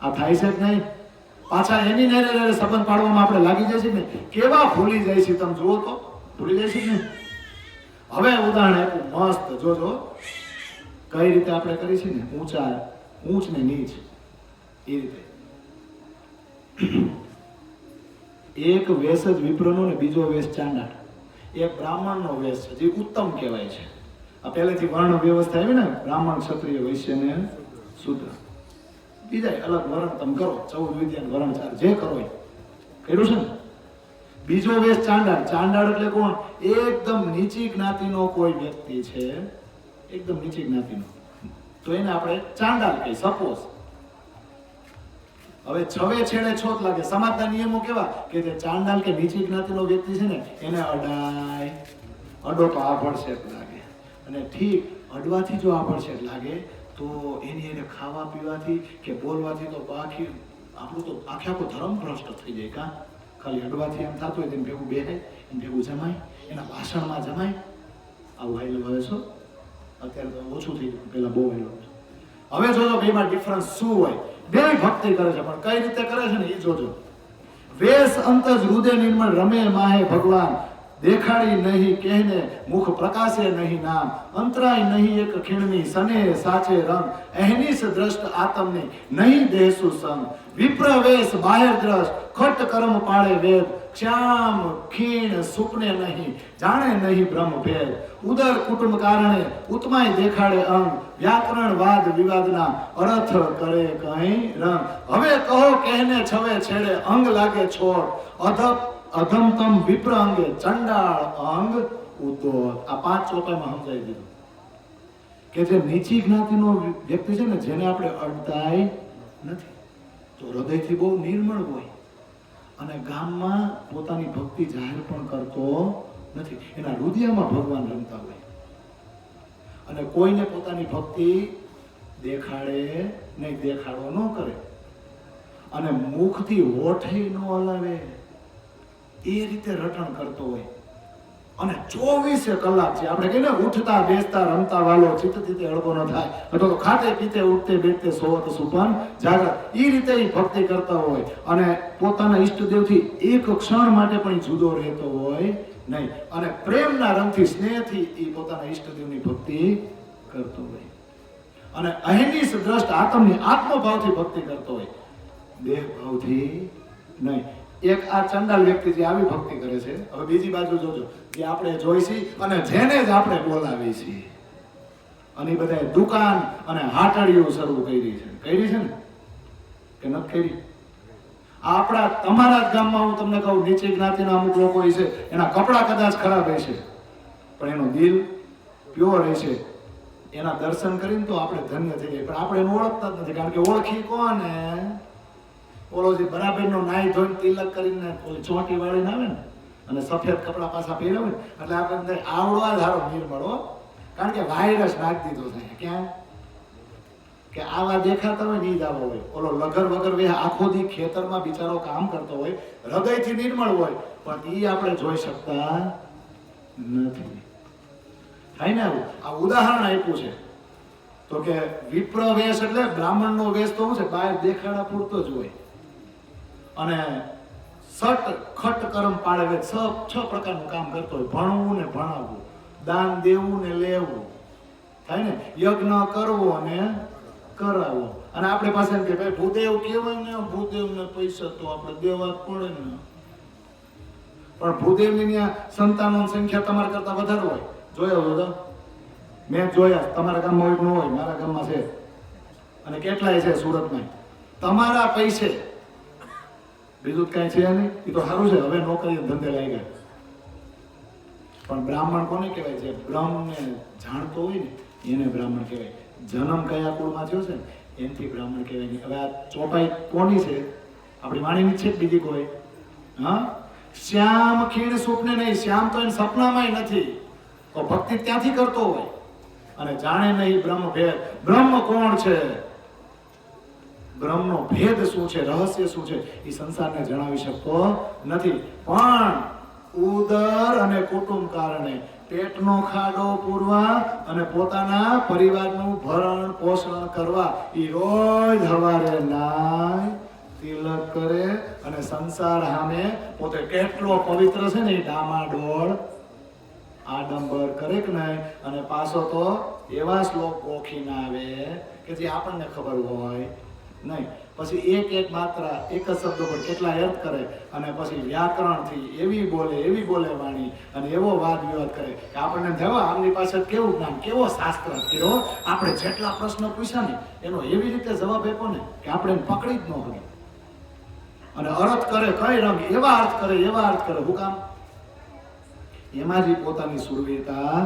S1: આ થાય છે જ નહીં. પાછા એની ને સંબંધ પાડવામાં આપણે લાગી જાય છે ને, કેવા ભૂલી જાય છે તમે જુઓ તો, ભૂલી જાય છે ને. હવે ઉદાહરણ આપ્યું મસ્ત, જોજો કઈ રીતે આપણે કરી છે ને, ઊંચ ને નીચ એ રીતે. એક વેશ જ વિપ્રનો ને બીજો વેશ ચાંડાળ. એક બ્રાહ્મણનો વેશ છે જે ઉત્તમ કહેવાય છે. આ પહેલેથી વર્ણ વ્યવસ્થા આવી ને, બ્રાહ્મણ, ક્ષત્રિય, વૈશ્ય ને શૂદ્ર. બીજા અલગ વરણ તમે કરો, 14 વિદ્યા વરણ 4 જે કરો એ કર્યું છે ને. બીજો વેશ ચાંડાળ. ચાંડાળ એટલે કોણ? એકદમ નીચી જ્ઞાતિનો કોઈ વ્યક્તિ છે, એકદમ નીચી જ્ઞાતિનો, તો એને આપણે ચાંડાળ કહીએ. સપોઝ હવે છવે છેડે છોત લાગે. સમાજના નિયમો કેવા કે જે ચાંડાલ કે નીચી જ્ઞાતિનો વ્યક્તિ છે ને એને અડાય, અડો તો આભડસેટ લાગે. અને ઠીક અડવાથી જો આભડસેટ લાગે તો એની એને ખાવા પીવાથી કે બોલવાથી તો આપણું તો આખો ધર્મ ભ્રષ્ટ થઈ જાય. કાં ખાલી અડવાથી એમ થતું હોય તેમ ભેગું બેહાય, એમ ભેગું જમાય, એના ભાષણમાં જમાય. આવું હાઈલ હવે છો, અત્યારે તો ઓછું થઈ ગયું, પહેલા બહુ હાઈલ. હવે જોજો બેમાં ડિફરન્સ શું હોય. બે ભક્તિ કરે છે પણ કઈ રીતે કરે છે ને એ જોજો. વેશ અંતજ હૃદય નિર્મળ રમે માહે ભગવાન, દેખાડી નહીં કહેને મુખ પ્રકાશે નહીં નામ, અંતરાય નહીં એક ખીણની સને સાચે રંગ, એહનીસ દ્રષ્ટ આતમની નહીં દેસુ સંગ, વિપ્ર વેશ બાહેર દ્રષ્ટ ખટ કર્મ પાળે વેદ, શ્યામ ખીણ સુપને નહીં જાણે નહીં બ્રહ્મ ભેદ, ઉદર કુટુંબ કારણે ઉત્માય દેખાડે અંગ, વ્યાકરણ વાદ વિવાદના અર્થ કરે કहीं રંગ, હવે કહો કહેને છવે છેડે અંગ લાગે છોડ, અધમતમ વિપ્ર અંગે ચંડાળ અંગ ઉદ્ધોત. આ 5 ચોપાઈમાં સમજાવી દીધું કે જે નીચી જ્ઞાતિનો વ્યક્તિ છે ને, જેને આપણે અડતાય નથી, તો હૃદયથી બહુ નિર્મળ હોય અને ગામમાં પોતાની ભક્તિ જાહેર પણ કરતો નથી, એના હૃદયમાં ભગવાન રમતા હોય, અને કોઈને પોતાની ભક્તિ દેખાડે નહીં, દેખાડો ન કરે, અને મુખથી હોઠે ન હલાવે, એ રીતે રટણ કરતો હોય. અને 24 કલાક છે. આપણે કહીએ ને ઉઠતા બેસતા રમતા વાલો ચિત્તથી અળગો ન થાય, અથવા તો ખાતે પીતે ઉઠતે બેઠતે સોવત સુપન જાગૃત, એ રીતે ઈ ભક્તિ કરતા હોય અને પોતાના ઈષ્ટદેવથી એક ક્ષણ માટે પણ ઈ જુદો રહેતો હોય નહીં, અને પ્રેમના રંગથી સ્નેહથી ઈ પોતાના ઈષ્ટદેવની ભક્તિ કરતો હોય, અને અહિંસ દ્રષ્ટ આત્મની આત્મભાવથી ભક્તિ કરતો હોય, દેહ ભાવથી નહીં. એક આ ચંડાલ વ્યક્તિ જે આવી ભક્તિ કરે છે, હવે બીજી બાજુ જોજો, જે આપણે જોઈશી અને જેને જ આપણે બોલાવી છીએ, અને એ બધા દુકાન અને હાટડીઓ શરૂ કરી છે ને કે નથી કરી? આપણા તમારા જ ગામમાં હું તમને કહું, નીચી જ્ઞાતિના અમુક લોકો છે, એના કપડા કદાચ ખરાબ હશે પણ એનું દિલ પ્યોર હશે, એના દર્શન કરીને તો આપણે ધન્ય થઈ જાય, પણ આપણે એને ઓળખતા જ નથી. કારણ કે ઓળખી કોને? ઓલો જે બરાબરનો નાઈ ધોઈને તિલક કરીને ઓલી ચોંટી વાળીને આવે ને અને સફેદ કપડા પાછા પહેરાવે ને, એટલે આપણે આવડવા ધારો નિર્મળો, કારણ કે વાયરસ નાખી દીધો છે. ક્યાં કે આવા દેખાતા હોય ને ઈ જ આવો હોય. ઓલો લગર વગર વે આખો દી ખેતરમાં બિચારો કામ કરતો હોય, હૃદયથી નિર્મળ હોય, પણ ઈ આપણે જોઈ શકતા નથી. થાય ને આવું? આ ઉદાહરણ આપ્યું છે તો કે વિપ્ર વેશ એટલે બ્રાહ્મણનો વેશ તો શું છે, બહાર દેખાડા પૂરતો જ હોય, અને સટ ખટ કર્મ પાડે, છ પ્રકારનું કામ કરતો હોય, ભણવું ને ભણાવવું, દાન દેવું ને લેવું, થાય ને, યજ્ઞ કરવો અને કરાવવો. અને આપણે પાસે એમ કે ભાઈ ભૂદેવ કહેવાય ને, ભૂદેવને પૈસા તો આપણે દેવા જ પડે ને, પણ ભૂદેવની ત્યાં સંતાનોની સંખ્યા તમારા કરતા વધારે હોય. જોયો બધા મેં જોયા, તમારા ગામમાં હોય ન હોય, મારા ગામમાં છે, અને કેટલાય છે સુરતમાં. તમારા પૈસે બીજું કઈ છે નહીં, એ તો સારું છે, હવે નોકરી ધંધે લાગી ગયા. પણ બ્રાહ્મણ કોને કહેવાય? છે બ્રહ્મને જાણતો હોય ને એને બ્રાહ્મણ કહેવાય. જન્મ કયા કુળમાં થયો છે ને એનાથી બ્રાહ્મણ કહેવાય નહીં. હવે આ ચોપાઈ કોની છે? આપણી વાણીની છે બીજી કોઈ? હા, શ્યામ ખીણ સુપને નહીં, શ્યામ તો એને સપનામાંય નથી, તો ભક્તિ ત્યાંથી કરતો હોય, અને જાણે નહીં બ્રહ્મ ભેદ. બ્રહ્મ કોણ છે, બ્રહ્મનો ભેદ શું છે, રહસ્ય શું છે, એ સંસારને જણાવી શકતો નથી. પણ ઉદર અને કુટુંબ કારણે પેટનો ખાડો પૂરવા અને પોતાના પરિવારનું ભરણ પોષણ કરવા એ રોજ સવારે નાય તિલક કરે, અને સંસાર સામે પોતે કેટલો પવિત્ર છે ને એ ડામાડોળ આડંબર કરે કે નહીં. અને પાછો તો એવા શ્લોક ગોખીને આવે કે જે આપણને ખબર હોય નહીં. પછી એક માત્રા એક જ શબ્દો પર કેટલા અર્થ કરે, અને પછી વ્યાકરણથી એવી બોલે વાણી, અને એવો વાદ વિવાદ કરે કે આપણને થયો આમની પાસે કેવું જ્ઞાન, કેવો શાસ્ત્ર કર્યો, આપણે જેટલા પ્રશ્ન પૂછ્યા ને એનો એવી રીતે જવાબ આપ્યો ને કે આપણે એને પકડી જ ન હોય. અને અર્થ કરે કઈ રંગ, એવા અર્થ કરે. શું કામ? એમાં જ પોતાની સુરવીરતા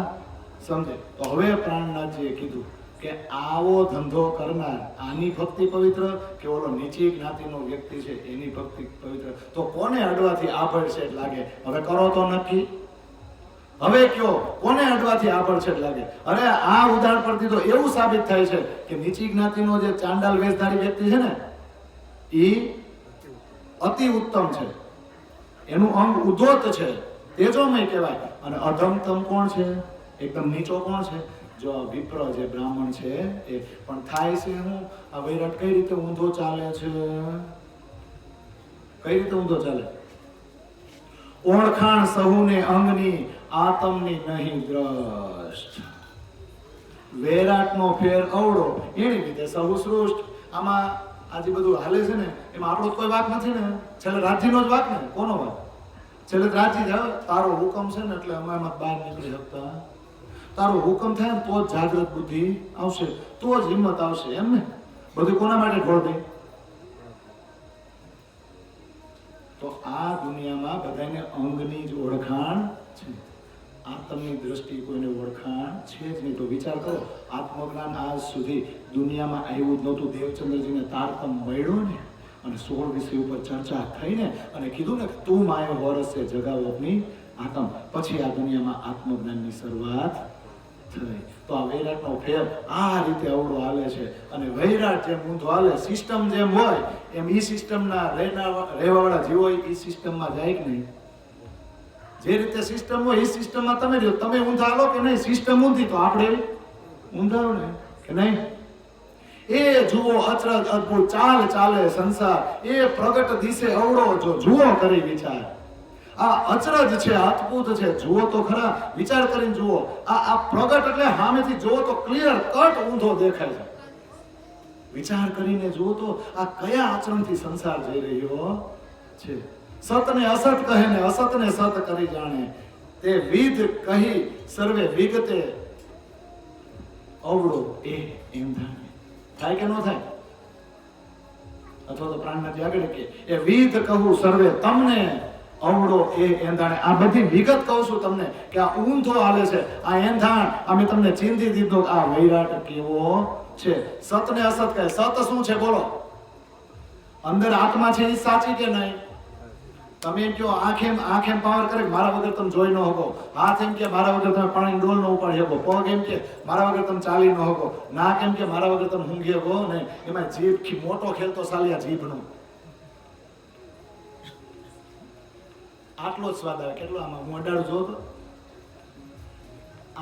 S1: સમજે. તો હવે પ્રાણનાથજીએ કીધું કે આવો ધંધો કરનાર, આની ભક્તિ પવિત્ર કે ઓલો નીચી જ્ઞાતિનો વ્યક્તિ છે એની ભક્તિ પવિત્ર? તો કોને અડવાથી આભડછેદ લાગે? હવે કરો તો નક્કી. હવે કયો કોને અડવાથી આભડછેદ લાગે? અરે આ ઉદાહરણ પરથી તો એવું સાબિત થાય છે કે નીચી જ્ઞાતિનો જે ચાંડાલ વેશધારી વ્યક્તિ છે ને એ અતિ ઉત્તમ છે, એનું અંગ ઉદ્ધોત છે, તેજોમય કહેવાય. અને અધમતમ કોણ છે? એકદમ નીચો કોણ છે? જો વિપ્ર જે બ્રાહ્મણ છે એ. પણ થાય છે હું આ વૈરાટ કઈ રીતે ઊંધો ચાલે છે? કઈ રીતે ઊંધો ચાલે? ઓળખાણ સહુને અંગની, આતમની નહીં દ્રષ્ટ. વૈરાટનો ફેર અવળો, એની રીતે સહુ સૃષ્ટ. આમાં આજે બધું હાલે છે ને એમાં આપણો કોઈ વાક નથી ને, છેલ્લે રાજ્યનો જ વાક ને. કોનો વાક? છેલ્લે રાજ્ય જ. તારો હુકમ છે ને એટલે અમે એમાં બહાર નીકળી શકતા. તારો હુકમ થાય ને તો જ જાગૃત બુદ્ધિ આવશે, તો જ હિંમત આવશે, એમ ને? બધું કોના માટે ઢોળ દે? તો આ દુનિયામાં બધાને અંગની જ ઓળખાણ છે, આત્મની દ્રષ્ટિ કોઈને ઓળખાણ છે જ નહીં. તો વિચાર કરો, આત્મજ્ઞાન આજ સુધી દુનિયામાં આવ્યું જ નહોતું. દેવચંદ્રજીને તારતમ મળ્યો ને, અને 16 વિષય ઉપર ચર્ચા થઈને અને કીધું ને તું માયો હોરસ છે જગાવોની આત્મ. પછી આ દુનિયામાં આત્મજ્ઞાનની શરૂઆત થઈ. તો આ વૈરાટનો ફેર આ રીતે અવળો હાલે છે. અને વૈરાટ જેમ ઊંધો હાલે, સિસ્ટમ જેમ હોય એમ ઈ સિસ્ટમના રહેવાવાળા જીવો ઈ સિસ્ટમમાં જાય કે નહીં? જે રીતે સિસ્ટમ હોય એ સિસ્ટમમાં તમે રહ્યો. તમે ઊંધા હાલો કે નહીં, સિસ્ટમ ઊંધી તો આપણે ઊંધા ને કે નહીં. એ જુઓ અચરજ અદભુત ચાલ ચાલે સંસાર, એ પ્રગટ દિશે અવળો જો જુઓ કરી વિચાર. આ અચરજ છે, અદભુત છે, જુઓ તો ખરા, વિચાર કરીને જુઓ. આ પ્રગટ એટલે સામેથી જુઓ તો ક્લિયર કટ ઊંધો દેખાય છે. વિચાર કરીને જુઓ તો આ કયા આચરણથી સંસાર જઈ રહ્યો છે. સતને અસત કહે ને અસતને સત કરી જાણે, તે વિધ કહી સર્વે વિગતે અવળો એ એમ થાય કે ન થાય? અથવા તો પ્રાણનાથી આગળ કે એ વિધ કહું સર્વે તમને અવળો એ એંધાણે. આ બધી વિગત કહું છું તમને કે આ ઊંધો હાલે છે, આ એંધાણ અમે તમને ચીંધી દીધો. આ વૈરાટ કેવો છે. સતને અસત કહે. સત શું છે બોલો? અંદર આત્મા છે એ સાચી કે નહીં? તમે એમ કહો આંખેમ પાવર કરે મારા વગર તમે જોઈ ન શકો, હાથ એમ કે મારા વગર તમે પાણી ડોલ ન ઉપાડી શકો, પગ એમ કે મારા વગર તમે ચાલી ન શકો, નાક એમ કે મારા વગર તમે ઊંઘી શકો ને. એમાં જીભ મોટો ખેલ તો સાલિયા જીભનો આટલો જ સ્વાદ આવે. કેટલો આમાં હું અડાડું જો તો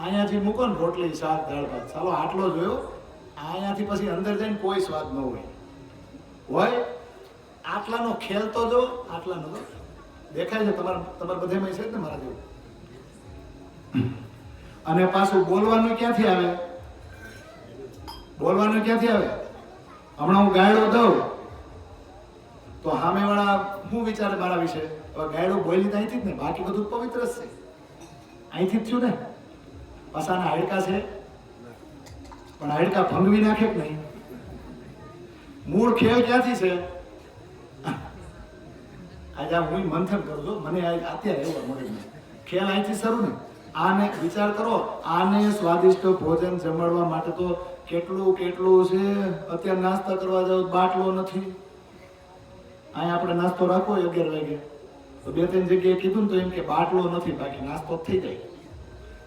S1: અહીંયાથી મૂકો ને રોટલી શાક દાળ ભાત, ચાલો આટલો જોયો. અહીંયાથી પછી અંદર જઈને કોઈ સ્વાદ ન હોય. આટલાનો ખેલ તો જો, આટલાનો તો દેખાય છે તમારા બધામાં છે ને મારા જેવું. અને પાછું બોલવાનું ક્યાંથી આવે? બોલવાનું ક્યાંથી આવે? હમણાં હું ગાયડો દઉં તો સામેવાળા શું વિચારે મારા વિશે? હવે ગાયડો બોલી તો અહીંથી જ ને, બાકી બધું પવિત્ર જ છે, અહીંથી જ થયું ને. પાછાના હાડકા છે પણ હાડકા ભંગવી નાખે કે નહીં? મૂળ ખેલ ક્યાંથી છે? આજે હું મંથન કરું છું, મને અત્યારે એવું મળે ખેલ અહીંથી શરૂ ને. આને વિચાર કરો, આને સ્વાદિષ્ટ ભોજન જમાડવા માટે તો કેટલું છે. અત્યારે નાસ્તા કરવા જાવ બાટલો નથી. અહીંયા આપણે નાસ્તો રાખવો 11 વાગે તો 2-3 જગ્યાએ કીધું ને તો એમ કે બાટલો નથી, બાકી નાસ્તો થઈ જાય.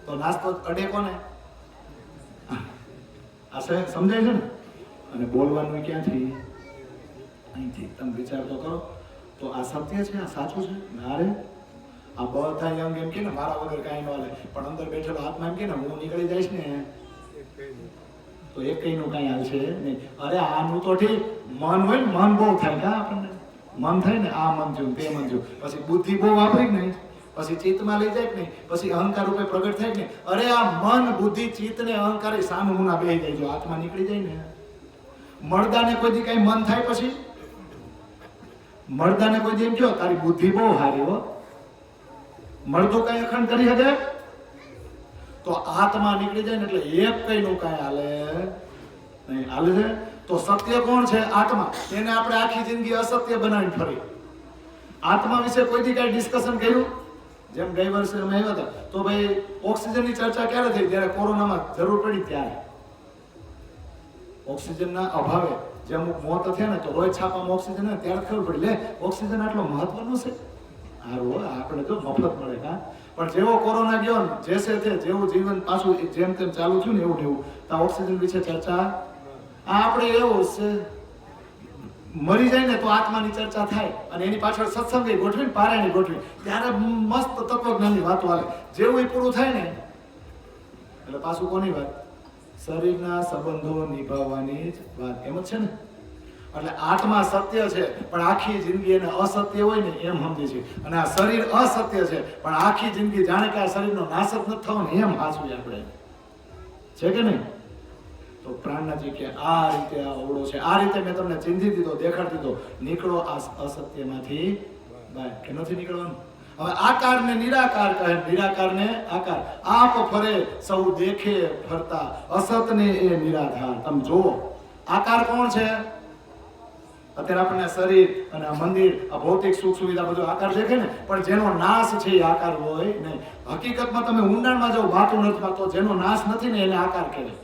S1: તો નાસ્તો અડે કોને? આ સમજાય છે ને. અને બોલવાનું ક્યાંથી? અહીંથી. તમે વિચાર તો કરો. તો આ સત્ય છે, આ સાચું છે? ના રે. આ બધા અંગ એમ કે ને મારા વગર કાંઈ ન હાલે, પણ અંદર બેઠેલો આત્મા એમ કે ને હું નીકળી જઈશ ને તો એક કઈનું કાંઈ હાલશે નહીં. અરે આનું તો ઠીક, મન હોય ને, મન બહુ થાય કા આપણને. મન થાય ને, આ મન થયું તે મન થયું, પછી બુદ્ધિ બહુ વાપરી કે નહીં, પછી ચિત્તમાં લઈ જાય કે નહીં, પછી અહંકાર રૂપે પ્રગટ થાય કે નહીં. અરે આ મન બુદ્ધિ ચિત્ત ને અહંકાર સામે મુના બેહી જાય. જો આત્મા નીકળી જાય ને, મળદાને કોઈ દી કઈ મન થાય? પછી મળદાને કોઈ દી એમ કહો તારી બુદ્ધિ બહુ સારી હો, મળદું કઈ અખંડ કરી શકે? તો આત્મા નીકળી જાય ને એટલે એક કઈ નું કઈ હાલે નહીં. હાલે છે તો સત્ય કોણ છે? આત્મા. એને આપણે આખી જિંદગી અસત્ય બનાવીને ફરી. આત્મા વિશે કોઈ દી કઈ ડિસ્કશન કર્યું? જેમ ગઈ વર્ષે અમે આવ્યા હતા તો ભાઈ ઓક્સિજનની ચર્ચા ક્યારે થઈ? જ્યારે કોરોનામાં જરૂર પડી ત્યારે. ઓક્સિજનના અભાવે જે અમુક મોત થયા ને તો રોજ છાપામાં ઓક્સિજન ને ત્યારે ખબર પડી લે ઓક્સિજન આટલો મહત્વનો છે. સારું, આપણે તો મફત મળે કા. પણ જેવો કોરોના ગયો ને જેસે તે જેવું જીવન પાછું જેમ તેમ ચાલુ થયું ને એવું તો ઓક્સિજન વિશે ચર્ચા આપણે એવું છે. મરી જાય ને તો આત્માની ચર્ચા થાય અને એની પાછળ સત્સંગ ગોઠવી પારાયણ ગોઠવી ત્યારે મસ્ત તત્વજ્ઞાનની વાતો આવે. જેવું એ પૂરું થાય ને એટલે પાછું કોની વાત? શરીરના સંબંધો નિભાવવાની જ વાત. એમ જ છે ને. એટલે આત્મા સત્ય છે પણ આખી જિંદગી એને અસત્ય હોય ને એમ સમજે છે. અને આ શરીર અસત્ય છે પણ આખી જિંદગી જાણે કે આ શરીરનો નાશ જ નથી થવો ને એમ હાચું આપણે છે કે નહીં? તો પ્રાણનાજી કે આ રીતે આ અવળો છે, આ રીતે મેં તમને ચિંધી દીધો, દેખાડી દીધો. નીકળો આ અસત્યમાંથી બહાર. કે નથી નીકળવાનું? હવે આકાર ને નિરાકાર કહે, નિરાકાર ને આકાર. આપ ફરે સૌ દેખે ફરતા, અસત ને એ નિરાધાર. તમે જુઓ આકાર કોણ છે? અત્યારે આપણને શરીર અને આ મંદિર, આ ભૌતિક સુખ સુવિધા બધું આકાર દેખે ને, પણ જેનો નાશ છે એ આકાર હોય નહીં. હકીકતમાં તમે ઊંડાણમાં જાઓ વાતું નથી તો જેનો નાશ નથી ને એને આકાર કહેવાય.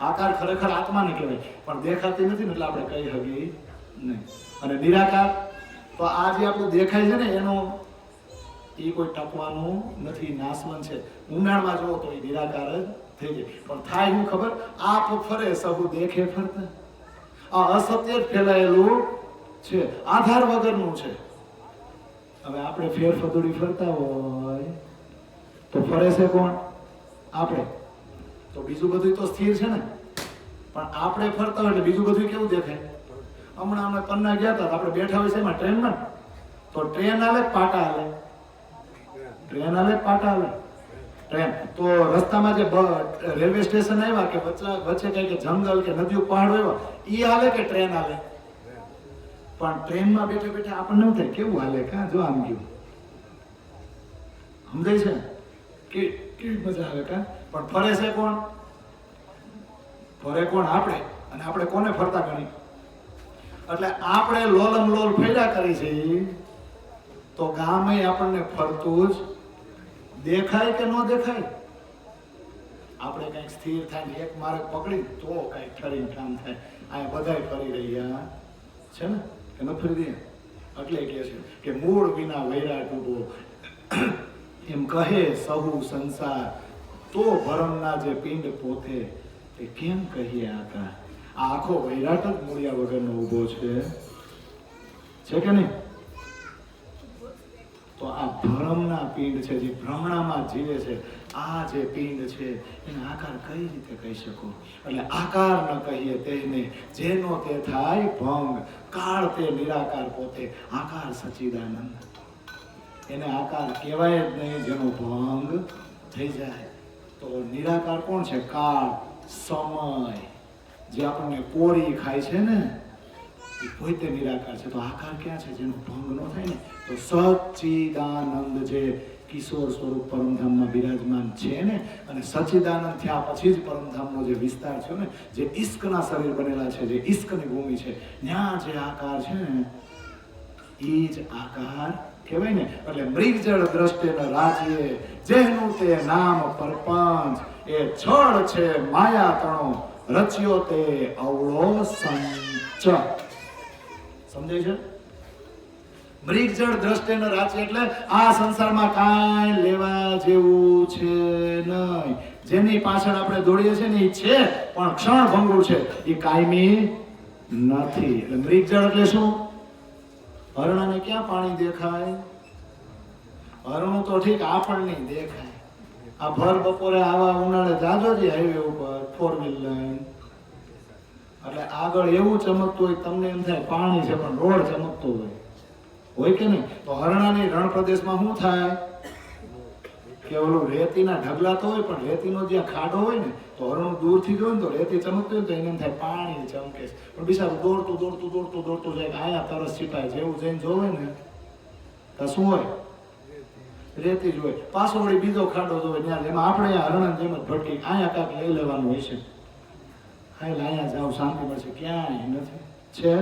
S1: આકાર ખરેખર આત્માને કહેવાય પણ દેખાતી નથી ને એટલે આપણે કહી શકીએ નહીં. અને નિરાકાર તો આ જે આપણું દેખાય છે ને એનો એ કોઈ ટકવાનું નથી, નાશવંત છે. ઊંડાણમાં જુઓ તો એ નિરાકાર જ થઈ જાય. પણ થાય શું ખબર? આપ ફરે સહુ દેખે ફરતા. આ અસત્ય જ ફેલાયેલું છે, આધાર વગરનું છે. હવે આપણે ફેર ફદુડી ફરતા હોય તો ફરે છે કોણ? આપણે. તો બીજું બધું તો સ્થિર છે ને, પણ આપણે ફરતા હોય એટલે બીજું બધું કેવું દેખાય? હમણાં અમે પન્ના ગયા હતા, આપણે બેઠા હોય છે એમાં ટ્રેનમાં, તો ટ્રેન હાલે પાટા હાલે, ટ્રેન હાલે પાટા હાલે, ટ્રેન. તો રસ્તામાં જે રેલવે સ્ટેશન આવ્યા કે વચ્ચે કઈ જંગલ કે નદીઓ પહાડો આવ્યા, ઈ હાલે કે ટ્રેન હાલે? પણ ટ્રેનમાં બેઠા બેઠા આપણને એવું થાય કેવું હાલે, કાં જો આમ ગયું, સમજાય છે કે કેવી મજા આવે કાં? પણ ફરે છે કોણ? ફરે કોણ? આપણે. અને આપણે કોને ફરતા ગણી? એટલે આપણે લોલમ લોલ ફર્યા કરી છે, તો ગામે આપણને ફરતું જ દેખાય કે ન દેખાય? આપણે કંઈક સ્થિર થાય ને એક માર્ગ પકડી તો કંઈક ઠરીને કામ થાય. આ બધાય ફરી રહ્યા છે ને કે ન ફરી રહ્યા? એટલે કહે છે કે મૂળ વિના વૈરાટ ઉભો, એમ કહે સહુ સંસાર, તો ભરમના જે પિંડ પોતે તે કેમ કહીએ આકા? આ આખો વૈરાટ જ મૂળિયા વગરનો ઊભો છે કે નહીં? તો આ ભ્રમના પિંડ છે, જે ભ્રમણામાં જીવે છે, આ જે પિંડ છે એને આકાર કઈ રીતે કહી શકો? એટલે આકાર ન કહીએ તેને, જેનો તે થાય ભંગ, કાળ તે નિરાકાર પોતે, આકાર સચ્ચિદાનંદ. એને આકાર કહેવાય જ નહીં જેનો ભંગ થઈ જાય. તો નિરાકાર કોણ છે? કાળ, સમય, જે આપણને કોરી ખાય છે ને એ પોતે નિરાકાર છે. તો આકાર ક્યાં છે જેનો ભંગ ન થાય ને? તો સચ્ચિદાનંદ જે કિશોર સ્વરૂપ પરમધામમાં બિરાજમાન છે ને, અને સચ્ચિદાનંદ થયા પછી જ પરમધામનો જે વિસ્તાર છે ને, જે ઈશ્કના શરીર બનેલા છે, જે ઈશ્કની ભૂમિ છે, ત્યાં જે આકાર છે ને એ જ આકાર કહેવાય ને. એટલે મૃગજળ દ્રષ્ટે ન રાજ્ય, જેનું તે નામ પરપંચ, એ છળ છે માયા તણો, રચ્યો તે અવળો સંચ. સમજાય છે? મૃગજળ દ્રષ્ટે ન રાજ્ય એટલે આ સંસારમાં કાંઈ લેવા જેવું છે નહીં. જેની પાછળ આપણે દોડીએ છીએ ને એ છે, પણ ક્ષણભંગુર છે, એ કાયમી નથી. એટલે મૃગજળ એટલે શું? હરણાને ક્યાં પાણી દેખાય? હરણું તો ઠીક આપણને દેખાય. આ ભર બપોરે આવા ઉનાળે જાજો છે હાઈવે ઉપર 4 વ્હીલ લઈને, એટલે આગળ એવું ચમકતું હોય તમને એમ થાય પાણી છે, પણ રોડ ચમકતો હોય કે નહીં? તો હરણાની રણ પ્રદેશમાં શું થાય કે ઓલું રેતીના ઢગલા તો હોય, પણ રેતીનો જ્યાં ખાડો હોય ને, તો હરણું દૂરથી જોયું ને તો રેતી ચમકતી હોય તો એને એમ થાય પાણી ચમકે છે, પણ બિચારું દોડતું જાય. આયા તરસ છીપાય, જેવું જઈને જોવે ને તો શું હોય? રેતી જ હોય. પાછો વળી બીજો ખાડો જોવે, ત્યાં એમાં આપણે અહીંયા હરણા જેમ જ ભટકી, અહીંયા કાંઈક લઈ લેવાનું હોય છે, અહીંયા જાવ શાંતિ મળશે, ક્યાંય નથી છે.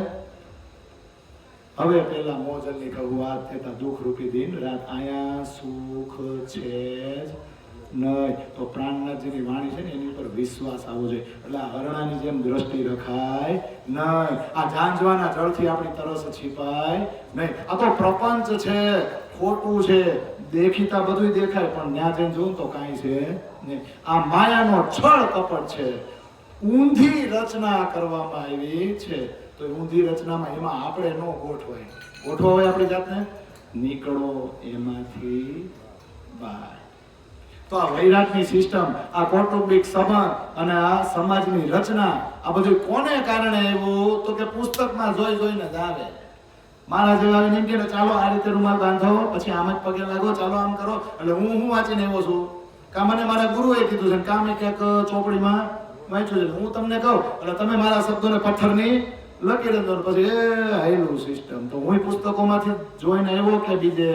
S1: હવે પેલા મોજલની કહું વાત થતા દુઃખ રૂપી દિન રાત, આયા સુખ છે જ નહીં. તો પ્રાણનાથજીની વાણી છે ને એની ઉપર વિશ્વાસ આવવો જોઈએ. એટલે આ હરણાની જેમ દ્રષ્ટિ રખાય નહીં. આ ઝાંઝવાના જળથી આપણી તરસ છીપાય નહીં. આ તો પ્રપંચ છે, ખોટું છે, દેખીતા બધું દેખાય, પણ ત્યાં જઈને જોઉં તો કાંઈ છે નહીં. આ માયાનો છળ કપટ છે, ઊંધી રચના કરવામાં આવી છે. તો ઊંધી રચનામાં એમાં આપણે ન ગોઠવાય. ગોઠવા હોય આપણી જાતને, નીકળો એમાંથી બહાર. તો આ વૈરાગની સિસ્ટમ, આ કૌટુંબિક સંબંધ અને આ સમાજની રચના, આ બધું કોને કારણે આવ્યું? તો કે પુસ્તકમાં જોઈને જ આવે. મારા જેવા આવીને એમ કે ચાલો આ રીતે રૂમાલ બાંધો, પછી આમ જ પગે લાગો, ચાલો આમ કરો. એટલે હું વાંચીને આવ્યો છું, કા મને મારા ગુરુએ કીધું છે, કા મેં ક્યાંક ચોપડીમાં વાંચ્યું છે. હું તમને કહું એટલે તમે મારા શબ્દોને પથ્થરની લકી દો, પછી એ હાઈલું સિસ્ટમ. તો હું પુસ્તકોમાંથી જોઈને આવ્યો કે બીજે?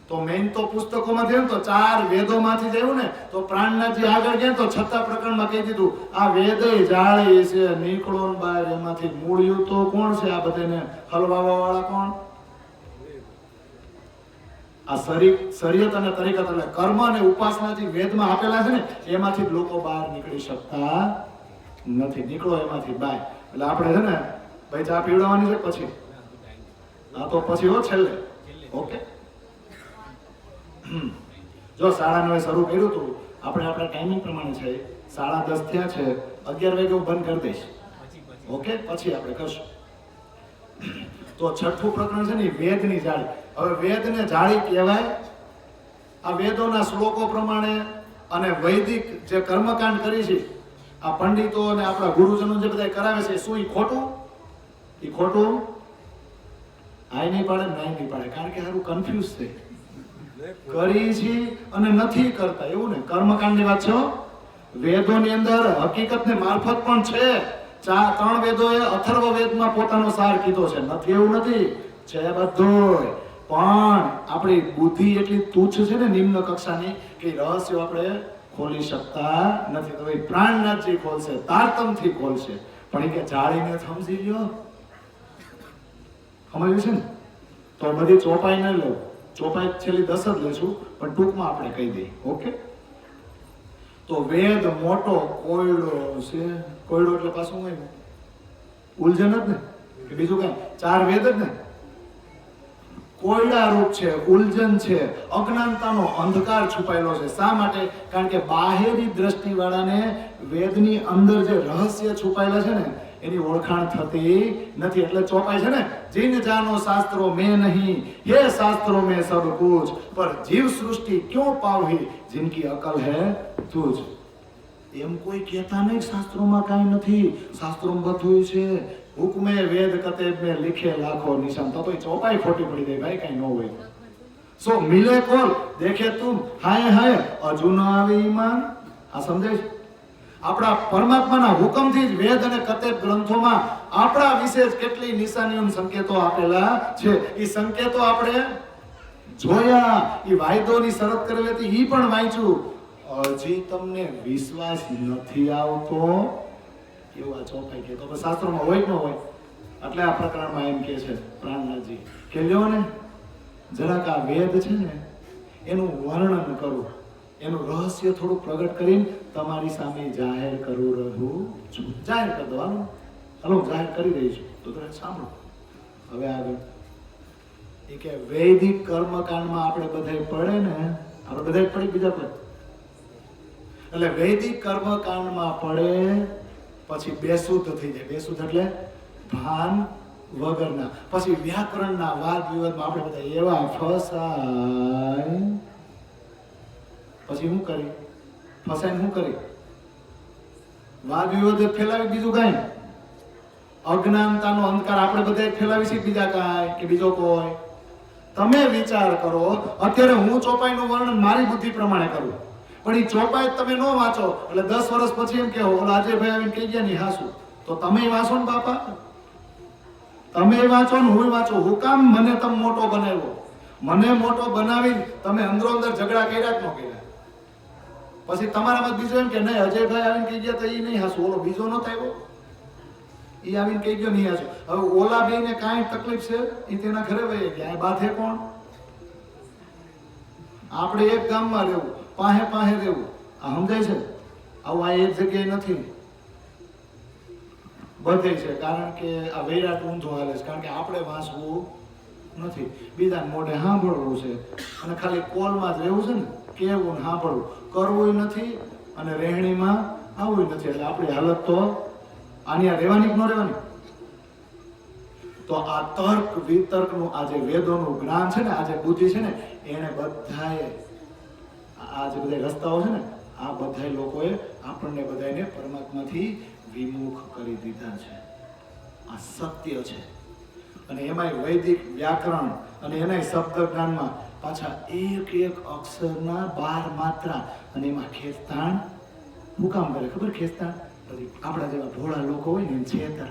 S1: તો મેઇન તો પુસ્તકોમાંથી ને, તો 4 વેદોમાંથી જ આવ્યું ને. તો પ્રાણનાથજી આગળ ગયા તો 6થા પ્રકરણમાં કહી દીધું, આ વેદે જાળી છે, નીકળો ને બહાર. એમાંથી મૂળિયું તો કોણ છે? આ બધાને હલવાવા વાળા કોણ? આ શરીયત અને તરીકત એટલે કર્મ અને ઉપાસના જે વેદમાં આપેલા છે ને, એમાંથી જ લોકો બહાર નીકળી શકતા નથી. નીકળો એમાંથી બહાર. એટલે આપણે છે ને ભાઈ ચા પીવડાવવાની છે પછી, હા તો પછી હો છેલ્લે. ઓકે, જો 9:30 શરૂ કર્યું હતું આપણે, આપણા ટાઈમિંગ પ્રમાણે છે 10:30 થયા છે. 11 વાગે હું બંધ કરી દઈશ. ઓકે, પછી આપણે કરશું. તો 6થું પ્રકરણ છે ને વેદની જાળી. હવે વેદને જાળી કહેવાય આ વેદોના શ્લોકો પ્રમાણે અને વૈદિક જે કર્મકાંડ કરી છે આ પંડિતો અને આપણા ગુરુજનો જે બધા કરાવે છે, શું એ ખોટું? એ ખોટું આય નહીં પાડે નાય નહીં પાડે, કારણ કે સારું કન્ફ્યુઝ છે. કરી છે અને નથી કરતા એવું ને. કર્મકાંડની વાત છે. વેદોની અંદર હકીકતને મારફત પણ છે. 3 વેદોએ અથર્વ વેદમાં પોતાનો સાર કીધો છે, નથી એવું નથી, છે બધું. પણ આપણી બુદ્ધિ એટલી તુચ્છ છે ને, નિમ્ન કક્ષાની, કે રહસ્યો આપણે ખોલી શકતા નથી. તો એ પ્રાણનાથજી ખોલશે, તારતમથી ખોલશે, પણ એ કે જાળીને સમજી લ્યો. સમજ્યું છે ને? તો બધી ચોપાઈ ન લો, ચોપાઈ છેલ્લી 10 જ લેશું, પણ ટૂંકમાં આપણે કહી દઈએ. ઓકે? તો વેદ મોટો કોયડો છે. કોયડો એટલે પાછું કઈ ઉલઝન જ ને, કે બીજું કઈ? 4 વેદ જ ને. કોયડા રૂપ છે, ઉલઝન છે, અજ્ઞાનતાનો અંધકાર છુપાયેલો છે. શા માટે? કારણ કે બાહેરી દ્રષ્ટિવાળાને વેદની અંદર જે રહસ્ય છુપાયેલા છે ને એની ઓળખાણ થતી નથી. એટલે ચોપાઈ છે ને, જીન જાનો શાસ્ત્રો મેં નહીં, હે શાસ્ત્રો મેં સબ કુછ, પર જીવ સૃષ્ટિ ક્यों પાવી, जिनकी अकल है तुझ. એમ કોઈ કહેતા નહીં શાસ્ત્રોમાં કાંઈ નથી, શાસ્ત્રોમાં બધું છે. હુકમે વેદ કતેબ મેં લીખે લાખો નિશાન. તો ચોપાઈ ખોટી પડી ગઈ ભાઈ, કાંઈ ન હોય. સો મિલે કોલ દેખે તું, હાય હાય હજુ ન આવી ઈમાન. આ સમજાય છે? આપણા પરમાત્માના હુકમથી જ વેદ અને કતેબ ગ્રંથોમાં આપણા વિશે કેટલી નિશાનીઓ સંકેતો આપેલા છે. એ સંકેતો આપણે જોયા, એ વાયદોની શરત કરેલી હતી, એ પણ વાંચ્યું. હજી તમને વિશ્વાસ નથી આવતો એવું આ ચોપાઈ કે તો શાસ્ત્રોમાં હોય કે ન હોય? એટલે આ પ્રકરણમાં એમ કે છે પ્રાણનાથજી કે લ્યો ને જરાક આ વેદ છે ને એનું વર્ણન કરું, એનું રહસ્ય થોડું પ્રગટ કરીને તમારી સામે જાહેર કરું રહું છું. જાહેર કરી દો, હાલો જાહેર કરી રહી છું. તો તમે સાંભળો. હવે આગળ એ કે વૈદિક કર્મકાંડમાં આપણે બધા પડે ને, આપણે બધા પડી, બીજા કોઈ. એટલે વૈદિક કર્મકાંડમાં પડે પછી બેશુદ્ધ થઈ જાય. બેશુદ્ધ એટલે ભાન વગરના. પછી વ્યાકરણના વાદ વિવાદમાં આપણે બધા એવા ફસાય. પછી શું કરી? ફસાઈને શું કરી? વાદ વિવાદ ફેલાવી, બીજું કાંઈ? અજ્ઞાનતાનો અંધકાર આપણે બધા ફેલાવી છે, બીજા કાંઈ કે બીજો કોઈ? તમે વિચાર કરો, અત્યારે હું ચોપાઈનું વર્ણન મારી બુદ્ધિ પ્રમાણે કરું, પણ એ ચોપાઈ તમે ન વાંચો એટલે 10 વર્ષ પછી એમ કહો ઓલા અજયભાઈ આવીને કહી ગયા નહીં હાસું. તો તમે વાંચો ને બાપા, તમે વાંચો ને હું વાંચો. હું કામ મને તમે મોટો બનાવ્યો? મને મોટો બનાવી તમે અંદરો અંદર ઝઘડા કર્યા કે ન કર્યા? પછી તમારામાં બીજો એમ કે નહીં અજયભાઈ આવીને કહી ગયા તો એ નહીં હાસું, ઓલો બીજો નતો આવ્યો એ આવીને કહી ગયો નહીં હાસું. હવે ઓલા બેને કાંઈ તકલીફ છે એ તેના ઘરે વહી ગયા, બાથે કોણ? આપણે એક ગામમાં રહેવું, પાહે પાહે રહેવું, આ સમજાય છે? આવું આ એક જગ્યાએ નથી, બધે છે. કારણ કે આ વૈરાટ ઊંધો હાલે છે, કારણ કે આપણે વાંચવું નથી, બીજા મોઢે સાંભળવું છે, અને ખાલી કોલમાં જ રહેવું છે ને, કેવું ને સાંભળવું, કરવું નથી અને રહેણીમાં આવવું નથી. એટલે આપણી હાલત તો આની આ રહેવાની કે ન રહેવાની? તો આ તર્ક વિતર્કનું આ જે વેદોનું જ્ઞાન છે ને, આ જે બુદ્ધિ છે ને, એને બધાએ આ જે બધા રસ્તાઓ છે ને, આ બધા લોકોએ આપણને બધાને પરમાત્માથી વિમુખ કરી દીધા છે. આ સત્ય છે. અને એમાંય વૈદિક વ્યાકરણ અને એનાય શબ્દ જ્ઞાનમાં પાછા એક એક અક્ષરના 12 માત્રા, અને એમાં ખેંચતાણ. શું કામ કરે ખબર? ખેંચતાણ આપણા જેવા ભોળા લોકો હોય ને છેતર